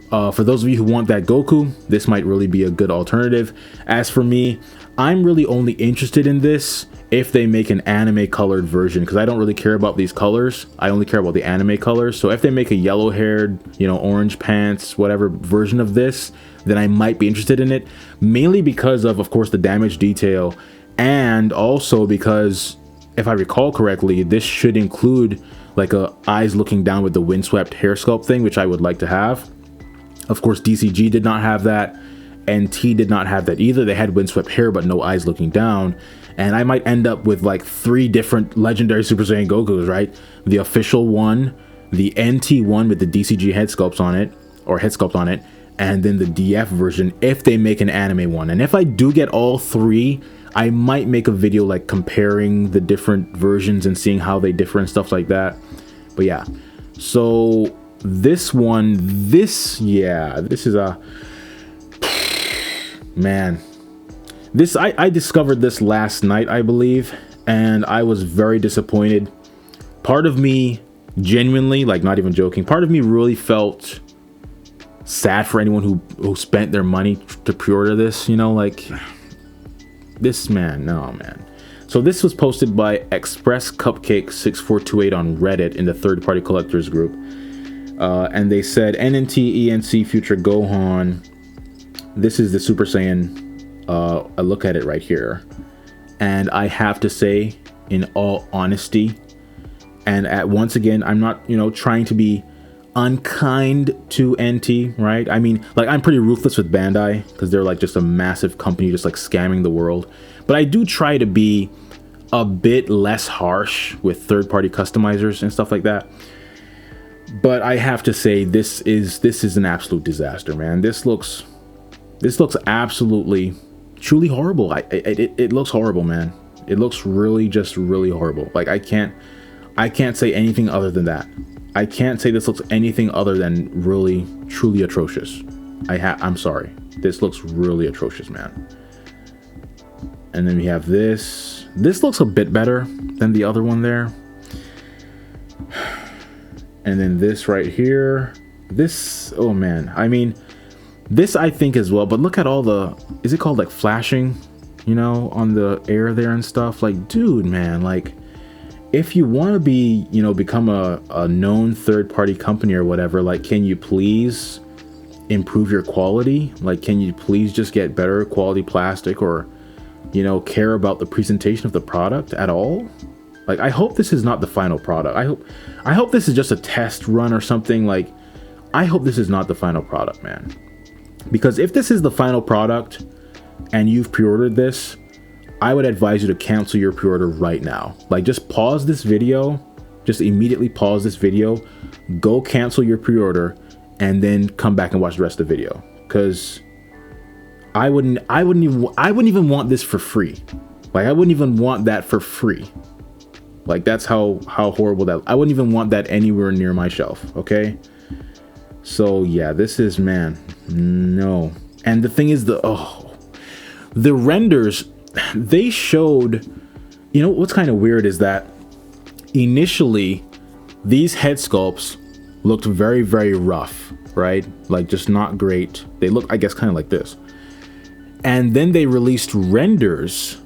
A: for those of you who want that Goku, this might really be a good alternative. As for me, I'm really only interested in this if they make an anime colored version, because I don't really care about these colors. I only care about the anime colors. So if they make a yellow haired, you know, orange pants, whatever version of this, then I might be interested in it, mainly because of course, the damage detail, and also because, if I recall correctly, this should include like a eyes looking down with the windswept hair sculpt thing, which I would like to have. Of course, DCG did not have that. NT did not have that either. They had windswept hair, but no eyes looking down. And I might end up with like 3 different legendary Super Saiyan Gokus, right? The official one, the NT one with the DCG head sculpts on it, or head sculpt on it, and then the DF version if they make an anime one. And if I do get all three, I might make a video like comparing the different versions and seeing how they differ and stuff like that. But yeah, so this one, this is a man. This I discovered this last night, I believe, and I was very disappointed. Part of me genuinely, like not even joking, part of me really felt sad for anyone who spent their money to pre-order this, you know, like this, man. No, man. So this was posted by Express Cupcake 6428 on Reddit in the third-party collectors group, and they said N&T ENC Future Gohan. This is the Super Saiyan. I look at it right here, and I have to say, in all honesty, and once again, I'm not, you know, trying to be unkind to NT, right? I mean, like, I'm pretty ruthless with Bandai because they're like just a massive company just like scamming the world, but I do try to be a bit less harsh with third-party customizers and stuff like that. But I have to say, this is an absolute disaster, man. This looks absolutely truly horrible. It looks horrible, man. It looks really horrible. Like, I can't say anything other than that. I can't say this looks anything other than really, truly atrocious. I'm sorry. This looks really atrocious, man. And then we have this. This looks a bit better than the other one there. And then this right here. This, oh man. I mean, this I think as well, but look at all the, is it called like flashing, you know, on the air there and stuff? Like, dude, man, like, if you want to be, you know, become a known third-party company or whatever, like, can you please improve your quality? Like, can you please just get better quality plastic, or, you know, care about the presentation of the product at all? Like, I hope this is not the final product. I hope this is just a test run or something. Like, I hope this is not the final product, man. Because if this is the final product and you've pre-ordered this, I would advise you to cancel your pre-order right now. Like, just pause this video, just immediately pause this video, go cancel your pre-order, and then come back and watch the rest of the video. Because I wouldn't even want this for free. Like, I wouldn't even want that for free. Like, that's how horrible that. I wouldn't even want that anywhere near my shelf. Okay. So yeah, this is, man, no. And the thing is, the renders. They showed, you know, what's kind of weird is that initially these head sculpts looked very, very rough, right? Like, just not great. They look, I guess, kind of like this. And then they released renders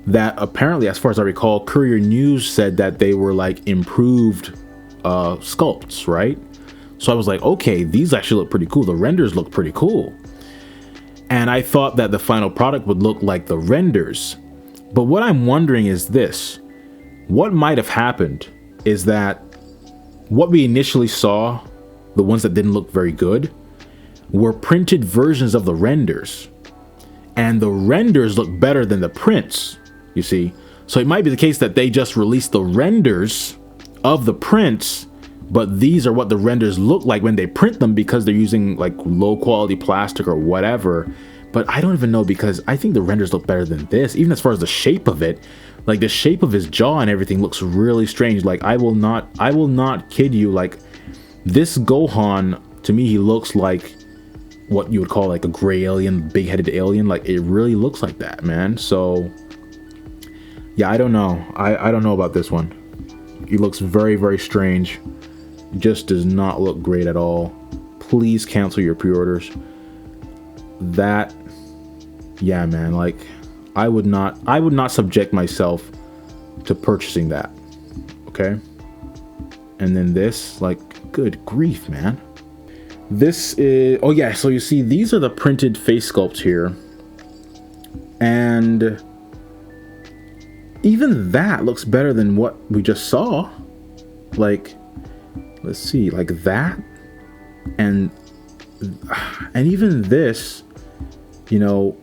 A: that apparently, as far as I recall, Courier News said that they were like improved sculpts, right? So I was like, okay, these actually look pretty cool. The renders look pretty cool. And I thought that the final product would look like the renders. But what I'm wondering is this. What might have happened is that what we initially saw, the ones that didn't look very good, were printed versions of the renders. And the renders look better than the prints, you see. So it might be the case that they just released the renders of the prints, but these are what the renders look like when they print them, because they're using like low quality plastic or whatever. But I don't even know, because I think the renders look better than this, even as far as the shape of it. Like, the shape of his jaw and everything looks really strange. Like, I will not kid you, like, this Gohan, to me, he looks like what you would call like a gray alien, big-headed alien. Like, it really looks like that, man. So yeah, I don't know. I don't know about this one. He looks very, very strange. Just does not look great at all. Please cancel your pre-orders. That, yeah, man, like, I would not subject myself to purchasing that. Okay. And then this, like, good grief, man. This is, oh yeah, so you see, these are the printed face sculpts here. And even that looks better than what we just saw. Like, let's see, like that, and even this, you know.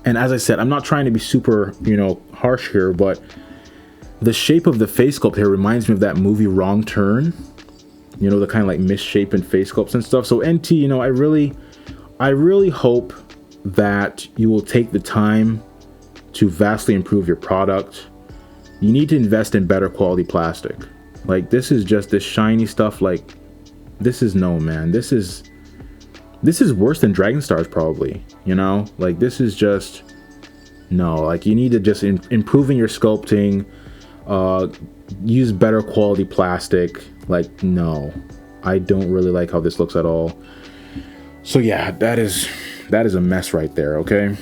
A: And as I said, I'm not trying to be super, you know, harsh here, but the shape of the face sculpt here reminds me of that movie Wrong Turn. you know, the kind of like misshapen face sculpts and stuff. So NT, you know, I really hope that you will take the time to vastly improve your product. You need to invest in better quality plastic. Like, this is just this shiny stuff. Like, this is no, man. This is worse than Dragon Stars probably, you know? Like, this is just no. Like, you need to just improving your sculpting, use better quality plastic. Like, no, I don't really like how this looks at all. So yeah, that is a mess right there. Okay,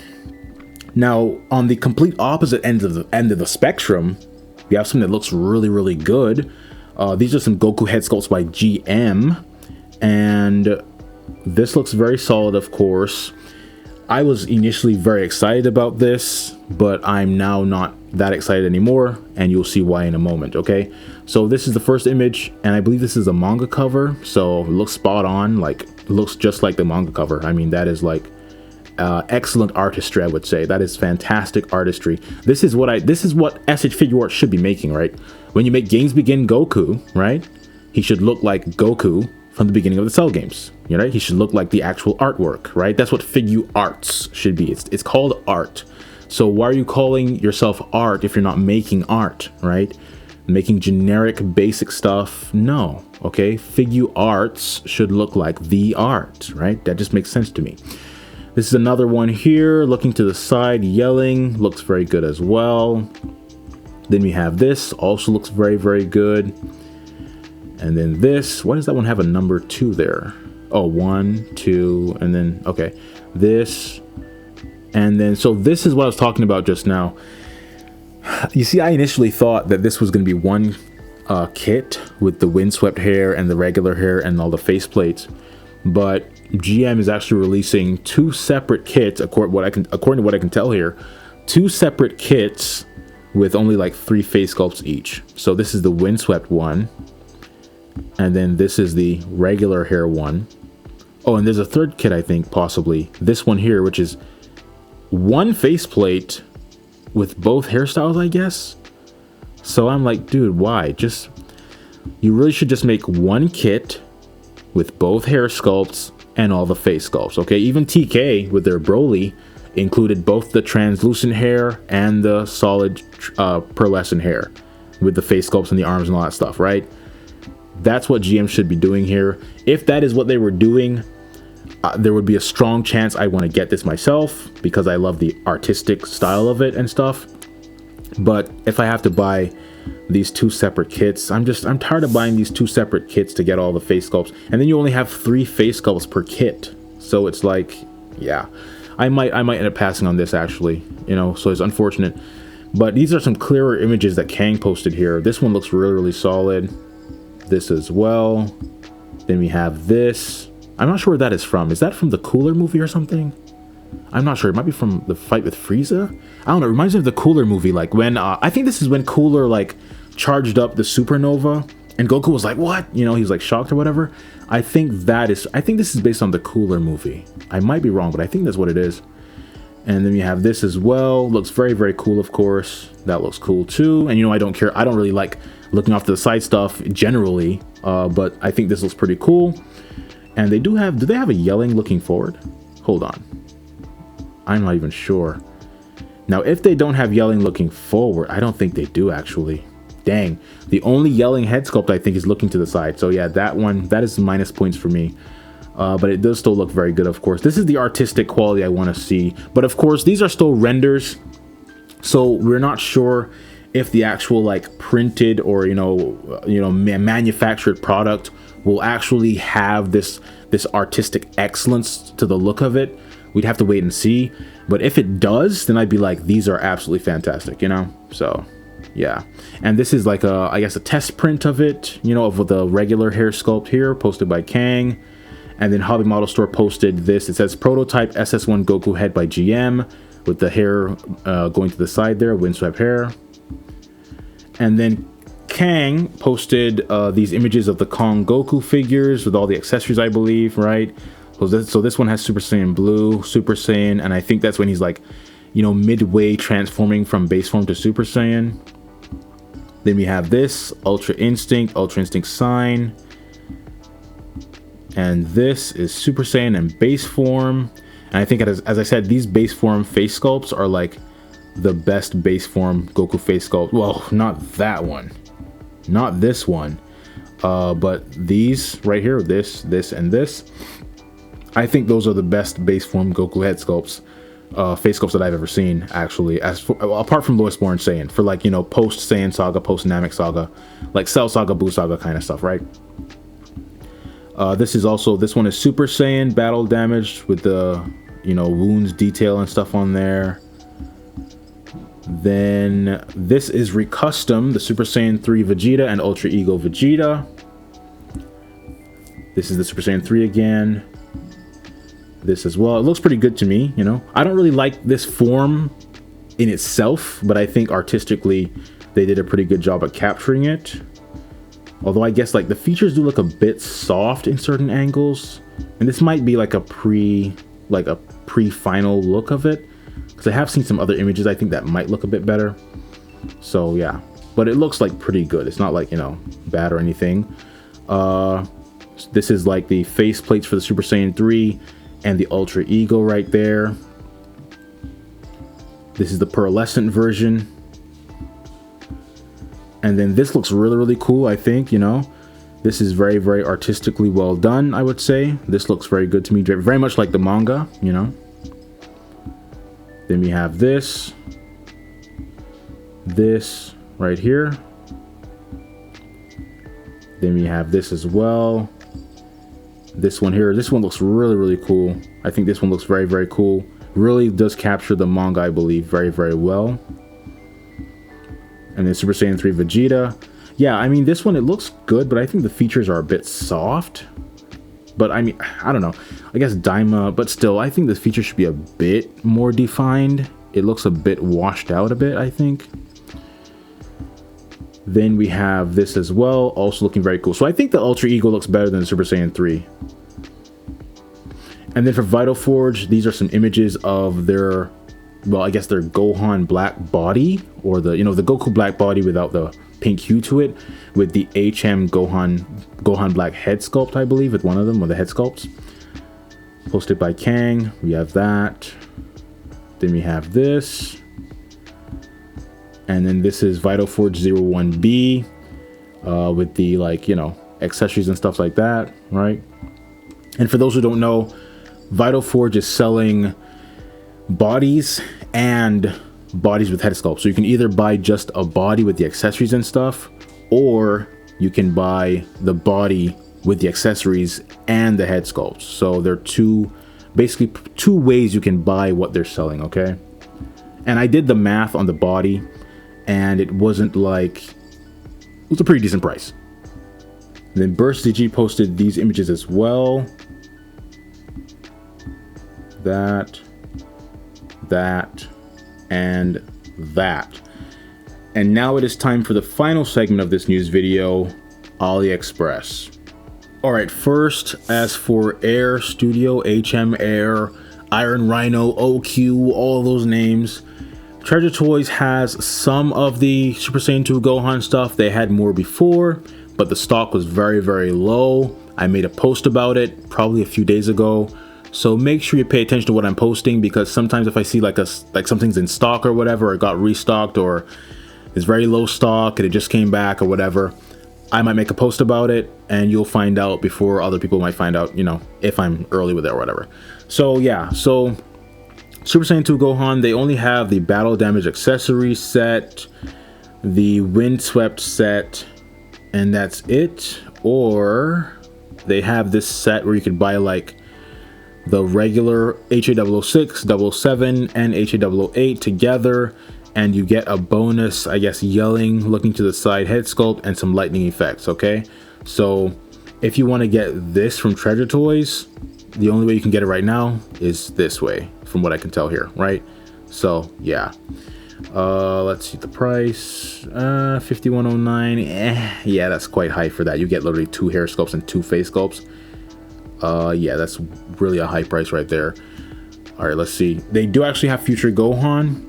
A: now on the complete opposite end of the spectrum, we have something that looks really, really good. These are some Goku head sculpts by GM, and this looks very solid, of course. I was initially very excited about this, but I'm now not that excited anymore, and you'll see why in a moment. Okay, so this is the first image, and I believe this is a manga cover, so it looks spot on. Like, it looks just like the manga cover. I mean, that is like excellent artistry, I would say. That is fantastic artistry. This is what SH Figuarts should be making, right? When you make Games Begin Goku, right, he should look like Goku from the beginning of the Cell games. You know, right? He should look like the actual artwork, right? That's what Figuarts should be. It's called art. So why are you calling yourself art if you're not making art, right? Making generic basic stuff? No. Okay, Figuarts should look like the art, right? That just makes sense to me. This is another one here, looking to the side, yelling, looks very good as well. Then we have this, also looks very, very good. And then this, why does that one have a number 2 there? Oh, 1, 2, and then, okay, this. And then, so this is what I was talking about just now. You see, I initially thought that this was going to be one kit with the windswept hair and the regular hair and all the faceplates. But GM is actually releasing 2 separate kits, according to what I can tell here, 2 separate kits with only like 3 face sculpts each. So this is the windswept one, and then this is the regular hair one. Oh, and there's a third kit, I think, possibly. This one here, which is 1 faceplate with both hairstyles, I guess. So I'm like, dude, why? You really should just make 1 kit with both hair sculpts and all the face sculpts, okay? Even TK with their Broly included both the translucent hair and the solid pearlescent hair with the face sculpts and the arms and all that stuff, right? That's what GM should be doing here. If that is what they were doing, there would be a strong chance I want to get this myself because I love the artistic style of it and stuff. But if I have to buy these 2 separate kits, I'm tired of buying these 2 separate kits to get all the face sculpts, and then you only have 3 face sculpts per kit. So it's like, yeah, I might end up passing on this, actually, you know, so it's unfortunate. But these are some clearer images that Kang posted here. This one looks really, really solid. This as well. Then we have this. I'm not sure where that is from. Is that from the Cooler movie or something? I'm not sure. It might be from the fight with Frieza. I don't know. It reminds me of the Cooler movie. Like when I think this is when Cooler like charged up the supernova, and Goku was like, "What?" You know, he was like shocked or whatever. I think this is based on the Cooler movie. I might be wrong, but I think that's what it is. And then you have this as well. Looks very, very cool, of course. That looks cool too. And you know, I don't care. I don't really like looking off to the side stuff generally, but I think this looks pretty cool. And do they have a yelling looking forward? Hold on. I'm not even sure. Now, if they don't have yelling looking forward, I don't think they do, actually. Dang. The only yelling head sculpt, I think, is looking to the side. So yeah, that is minus points for me. But it does still look very good, of course. This is the artistic quality I want to see. But of course, these are still renders. So we're not sure if the actual like printed or, manufactured product will actually have this artistic excellence to the look of it. We'd have to wait and see. But if it does, then I'd be like, these are absolutely fantastic, you know? So yeah. And this is like I guess a test print of it, of the regular hair sculpt here, posted by Kang. And then Hobby Model Store posted this. It says prototype SS1 Goku head by GM with the hair going to the side there, windswept hair. And then Kang posted these images of the Kong Goku figures with all the accessories, I believe, right? So this one has Super Saiyan Blue, Super Saiyan, and I think that's when he's like, midway transforming from base form to Super Saiyan. Then we have this, Ultra Instinct Sign. And this is Super Saiyan in base form. And I think, as I said, these base form face sculpts are like the best base form Goku face sculpt. Well, not that one. Not this one. But these right here, this, and this. I think those are the best base form Goku head sculpts, face sculpts that I've ever seen, actually. Apart from Lowest Born Saiyan, for like, you know, post Saiyan Saga, post Namek Saga, like Cell Saga, Buu Saga kind of stuff, right? This one is Super Saiyan, battle damage with the, you know, wounds detail and stuff on there. Then this is Recustom, the Super Saiyan 3 Vegeta and Ultra Ego Vegeta. This is the Super Saiyan 3 again. This as well. It looks pretty good to me, you know. I don't really like this form in itself, but I think artistically they did a pretty good job at capturing it. Although I guess like the features do look a bit soft in certain angles. And this might be like a pre-final look of it. Because I have seen some other images I think that might look a bit better. So yeah, but it looks like pretty good. It's not like, you know, bad or anything. This is like the face plates for the Super Saiyan 3 and the Ultra Ego right there. This is the pearlescent version. And then this looks really, really cool, I think, you know. This is very, very artistically well done, I would say. This looks very good to me, very much like the manga, you know. Then we have this right here. Then we have this as well. This one here, this one looks really, really cool. I think this one looks very, very cool. Really does capture the manga, I believe, very, very well. And then Super Saiyan 3 Vegeta. Yeah, I mean, this one, it looks good, but I think the features are a bit soft. But I mean, I don't know. I guess DAIMA, but still, I think the feature should be a bit more defined. It looks a bit washed out a bit, I think. Then we have this as well, also looking very cool. So I think the Ultra Ego looks better than the Super Saiyan 3. And then for Vital Forge, these are some images of their, well, I guess their Gohan black body, or the, you know, the Goku black body without the pink hue to it, with the HM Gohan black head sculpt, I believe, with one of them, or the head sculpts. Posted by Kang. We have that. Then we have this. And then this is Vital Forge 01B, with the, like, you know, accessories and stuff like that, right? And for those who don't know, Vital Forge is selling bodies and bodies with head sculpt. So you can either buy just a body with the accessories and stuff, or you can buy the body with the accessories and the head sculpts. So there are basically two ways you can buy what they're selling, okay? And I did the math on the body, and it wasn't like, it was a pretty decent price. And then Burst DG posted these images as well. That, and that. And now it is time for the final segment of this news video, AliExpress. Alright, first, as for Air Studio, HM Air, Iron Rhino, OQ, all those names, Treasure Toys has some of the Super Saiyan 2 Gohan stuff. They had more before, but the stock was very, very low. I made a post about it probably a few days ago. So make sure you pay attention to what I'm posting, because sometimes if I see like something's in stock or whatever, or it got restocked, or it's very low stock and it just came back or whatever, I might make a post about it and you'll find out before other people might find out, you know, if I'm early with it or whatever. So yeah, so Super Saiyan 2 Gohan, they only have the battle damage accessory set, the windswept set, and that's it. Or they have this set where you could buy like the regular HA006, 007, and HA008 together, and you get a bonus, I guess, yelling, looking to the side head sculpt, and some lightning effects, okay? So if you want to get this from Treasure Toys, the only way you can get it right now is this way, from what I can tell here, right? So yeah, let's see the price, 5109. Yeah, that's quite high for that. You get literally 2 hair sculpts and 2 face sculpts. Yeah, that's really a high price right there. All right, let's see. They do actually have Future Gohan,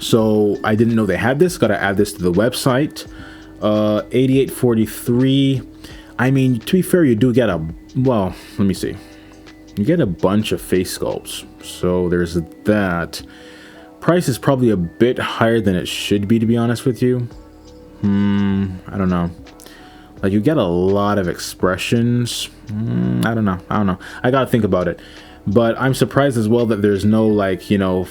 A: so I didn't know they had this. Gotta add this to the website. 8843. I mean, to be fair, you do get a, well, let me see. You get a bunch of face sculpts. So there's that. Price is probably a bit higher than it should be, to be honest with you. I don't know. Like, you get a lot of expressions. I don't know. I gotta think about it. But I'm surprised as well that there's no, like, you know,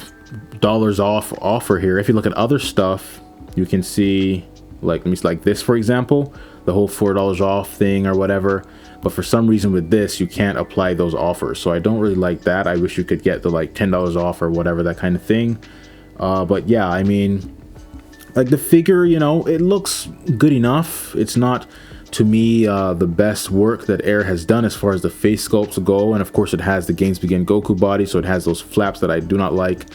A: dollars off offer here. If you look at other stuff, you can see, like, let me see, like this, for example, the whole $4 off thing or whatever. But for some reason with this, you can't apply those offers. So I don't really like that. I wish you could get the, like, $10 off or whatever, that kind of thing. But yeah, I mean, like, the figure, you know, it looks good enough. It's not, to me, the best work that Air has done as far as the face sculpts go. And of course it has the Games Begin Goku body, so it has those flaps that I do not like.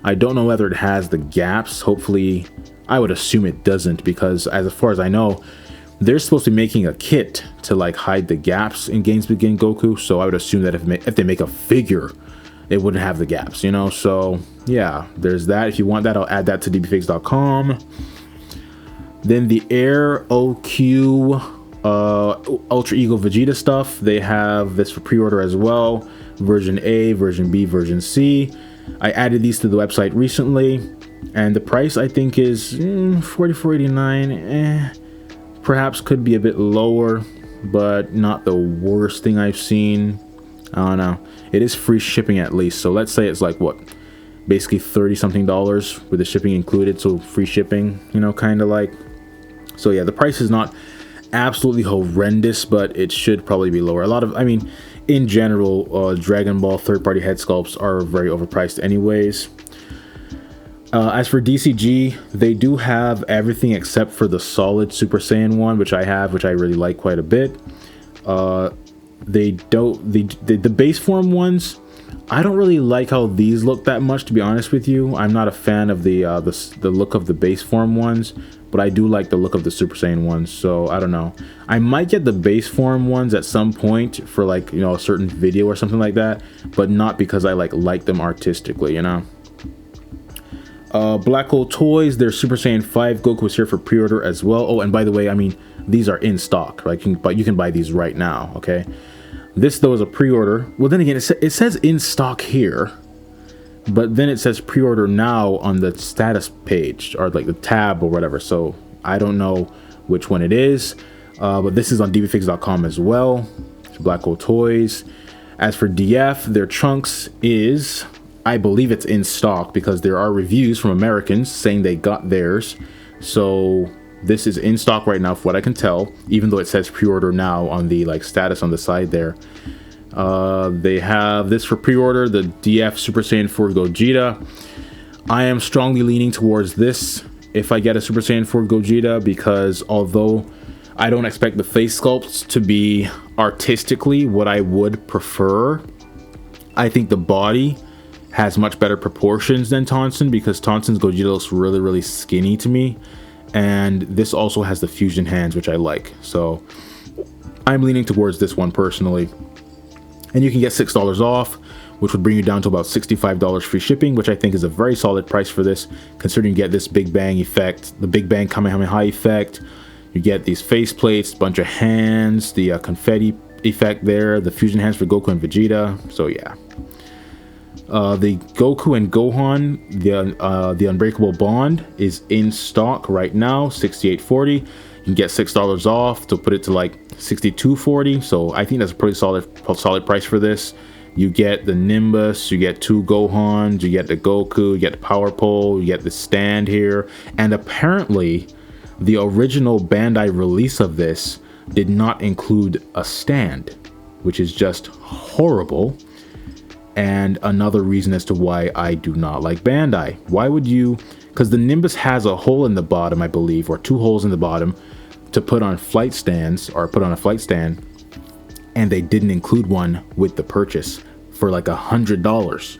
A: I don't know whether it has the gaps. Hopefully, I would assume it doesn't, because as far as I know, they're supposed to be making a kit to, like, hide the gaps in Games Begin Goku. So I would assume that if they make a figure, it wouldn't have the gaps, you know. So yeah, there's that. If you want that, I'll add that to dbfigs.com. Then the Air OQ Ultra Ego Vegeta stuff, they have this for pre-order as well. Version A, version B, version C. I added these to the website recently, and the price I think is $44.89. Perhaps could be a bit lower, but not the worst thing I've seen. I don't know. It is free shipping at least, so let's say it's like, what, basically $30 something with the shipping included, so free shipping, you know, kind of like. So yeah, the price is not absolutely horrendous, but it should probably be lower. A lot of, I mean, in general, Dragon Ball third-party head sculpts are very overpriced anyways. As for DCG, they do have everything except for the solid Super Saiyan one, which I have, which I really like quite a bit. They don't, the base form ones, I don't really like how these look that much, to be honest with you. I'm not a fan of the look of the base form ones, but I do like the look of the Super Saiyan ones, so I don't know. I might get the base form ones at some point for, like, you know, a certain video or something like that, but not because I like them artistically, you know. Black Hole Toys, their Super Saiyan 5 Goku is here for pre-order as well. Oh, and by the way, I mean, these are in stock, right? You can buy these right now, okay? This, though, is a pre-order. Well, then again, it says in stock here, but then it says pre-order now on the status page, or like the tab or whatever. So I don't know which one it is, but this is on dbfigs.com as well. It's Black Hole Toys. As for DF, their Trunks is, I believe it's in stock, because there are reviews from Americans saying they got theirs. So this is in stock right now, for what I can tell, even though it says pre-order now on the, like, status on the side there. They have this for pre-order, the DF Super Saiyan 4 Gogeta. I am strongly leaning towards this if I get a Super Saiyan 4 Gogeta, because although I don't expect the face sculpts to be artistically what I would prefer, I think the body has much better proportions than Tonsen, because Tonsen's Gogeta looks really, really skinny to me. And this also has the fusion hands, which I like. So I'm leaning towards this one personally. And you can get $6 off, which would bring you down to about $65 free shipping, which I think is a very solid price for this, considering you get this Big Bang effect, the Big Bang Kamehameha effect. You get these face plates, bunch of hands, the confetti effect there, the fusion hands for Goku and Vegeta. So yeah. The Goku and Gohan, the Unbreakable Bond, is in stock right now, $68.40. You can get $6 off to put it to like $62.40. So I think that's a pretty solid price for this. You get the Nimbus, you get 2 Gohans, you get the Goku, you get the Power Pole, you get the stand here. And apparently, the original Bandai release of this did not include a stand, which is just horrible. And another reason as to why I do not like Bandai. Why would you? Because the Nimbus has a hole in the bottom, I believe, or 2 holes in the bottom to put on flight stands, or put on a flight stand, and they didn't include one with the purchase for like $100.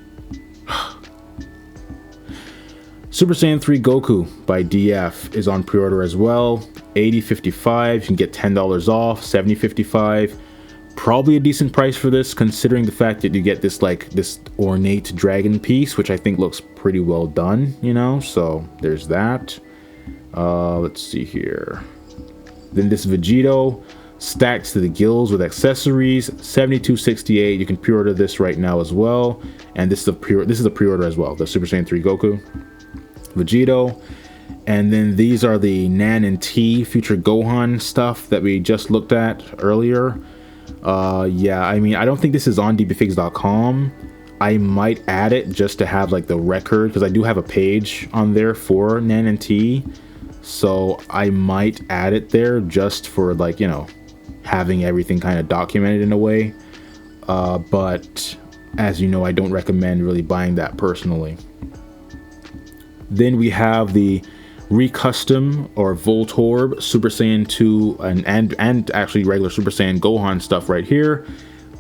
A: Super Saiyan 3 Goku by DF is on pre-order as well. $80.55. You can get $10 off. $70.55. Probably a decent price for this, considering the fact that you get this, like, this ornate dragon piece, which I think looks pretty well done, you know. So there's that. Let's see here. Then this Vegito stacked to the gills with accessories, $72.68. You can pre-order this right now as well, and this is a pre-order as well. The Super Saiyan 3 Goku, Vegito, and then these are the Nan&T Future Gohan stuff that we just looked at earlier. Yeah, I mean, I don't think this is on dbfigs.com. I might add it just to have like the record, because I do have a page on there for Nan&T, so I might add it there just for, like, you know, having everything kind of documented in a way. But as you know, I don't recommend really buying that personally. Then we have the Recustom or Voltorb Super Saiyan 2 and actually regular Super Saiyan Gohan stuff right here.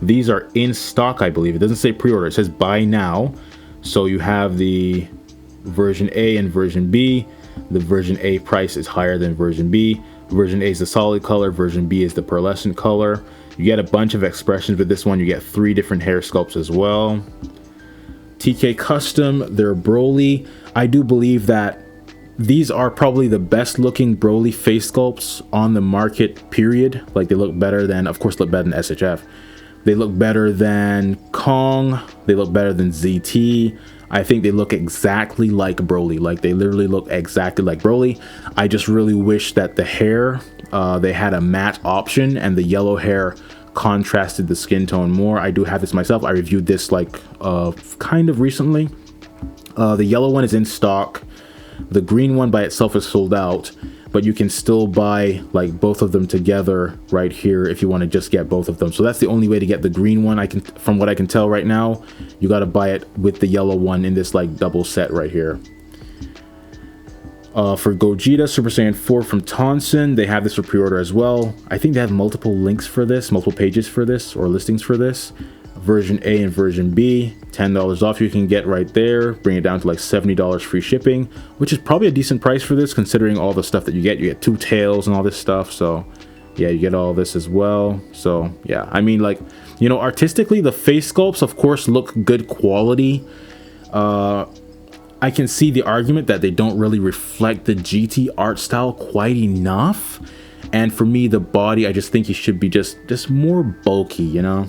A: These are in stock, I believe. It doesn't say pre-order, it says buy now. So you have the version A and version B. The version A price is higher than version B. Version A is the solid color, version B is the pearlescent color. You get a bunch of expressions with this one. You get 3 different hair sculpts as well. TK Custom, they're Broly. I do believe that these are probably the best looking Broly face sculpts on the market, period. Like, they look better than, of course, look better than SHF. They look better than Kong. They look better than ZT. I think they look exactly like Broly. Like, they literally look exactly like Broly. I just really wish that the hair, they had a matte option and the yellow hair contrasted the skin tone more. I do have this myself. I reviewed this like kind of recently. The yellow one is in stock. The green one by itself is sold out, but you can still buy like both of them together right here if you want to just get both of them. So that's the only way to get the green one. From what I can tell right now, you got to buy it with the yellow one in this like double set right here. For Gogeta Super Saiyan 4 from Tonsen, they have this for pre-order as well. I think they have multiple links for this, multiple pages for this, or listings for this. Version A and version B, $10 off you can get right there. Bring it down to like $70 free shipping, which is probably a decent price for this considering all the stuff that you get. You get 2 tails and all this stuff, so yeah, you get all this as well. So yeah, I mean, like, you know, artistically the face sculpts of course look good quality. I can see the argument that they don't really reflect the GT art style quite enough, and for me the body, I just think it should be just more bulky, you know.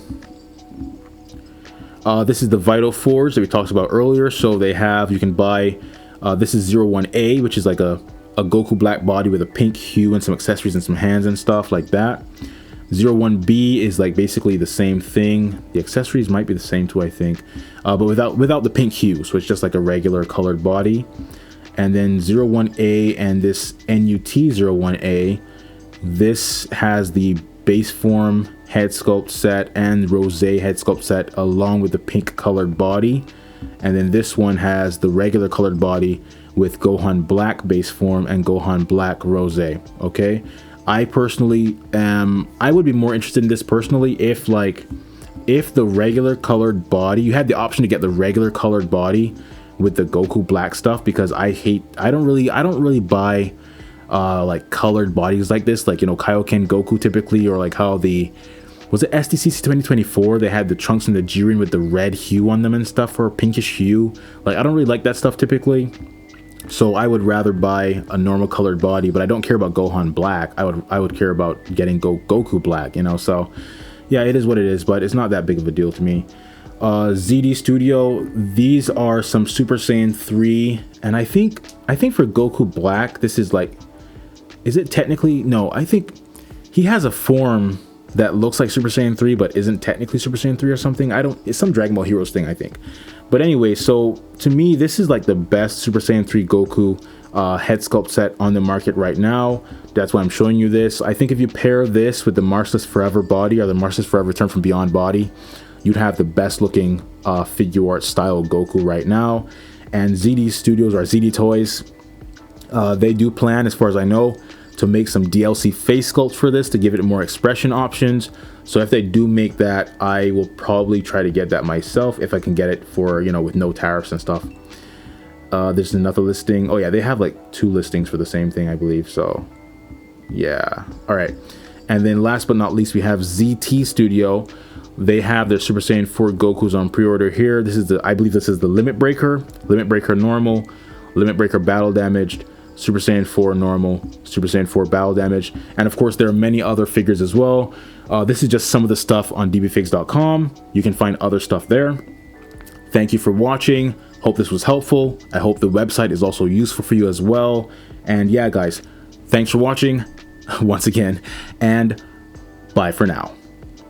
A: This is the Vital Forge that we talked about earlier. So they have, you can buy, this is 01A, which is like a Goku black body with a pink hue and some accessories and some hands and stuff like that. 01B is like basically the same thing. The accessories might be the same too, I think, but without the pink hue, so it's just like a regular colored body. And then 01A and this NUT 01A, this has the base form head sculpt set and rose head sculpt set along with the pink colored body, and then this one has the regular colored body with Gohan black base form and Gohan black rose. Okay, I personally I would be more interested in this personally if the regular colored body, you had the option to get the regular colored body with the Goku black stuff, because I don't really buy like colored bodies like this, like, you know, Kaioken Goku typically, or like how was it SDCC 2024, they had the Trunks and the Jiren with the red hue on them and stuff, or pinkish hue. Like, I don't really like that stuff typically, so I would rather buy a normal colored body. But I don't care about Gohan black. I would care about getting Goku black, you know. So yeah, it is what it is, but it's not that big of a deal to me. ZD Studio, these are some Super Saiyan 3, and I think for Goku black, this is like, is it technically, no, I think he has a form that looks like Super Saiyan 3 but isn't technically Super Saiyan 3 or something. It's some Dragon Ball Heroes thing, I think. But anyway, so to me this is like the best Super Saiyan 3 Goku head sculpt set on the market right now. That's why I'm showing you this. I think if you pair this with the Martialist Forever body, or the Martialist Forever Return from Beyond body, you'd have the best looking Figuarts style Goku right now. And ZD Studios, or ZD Toys, they do plan, as far as I know, to make some DLC face sculpts for this to give it more expression options. So if they do make that, I will probably try to get that myself if I can get it for, you know, with no tariffs and stuff. There's another listing. Oh yeah, they have like 2 listings for the same thing, I believe. So yeah, all right. And then last but not least, we have ZT Studio. They have their Super Saiyan 4 Gokus on pre-order here. This is I believe this is the Limit Breaker Normal, Limit Breaker Battle Damaged, Super Saiyan 4 normal, Super Saiyan 4 battle damage, and of course there are many other figures as well. This is just some of the stuff on dbfigs.com. You can find other stuff there. Thank you for watching. Hope this was helpful. I hope the website is also useful for you as well. And yeah, guys, thanks for watching once again, and bye for now.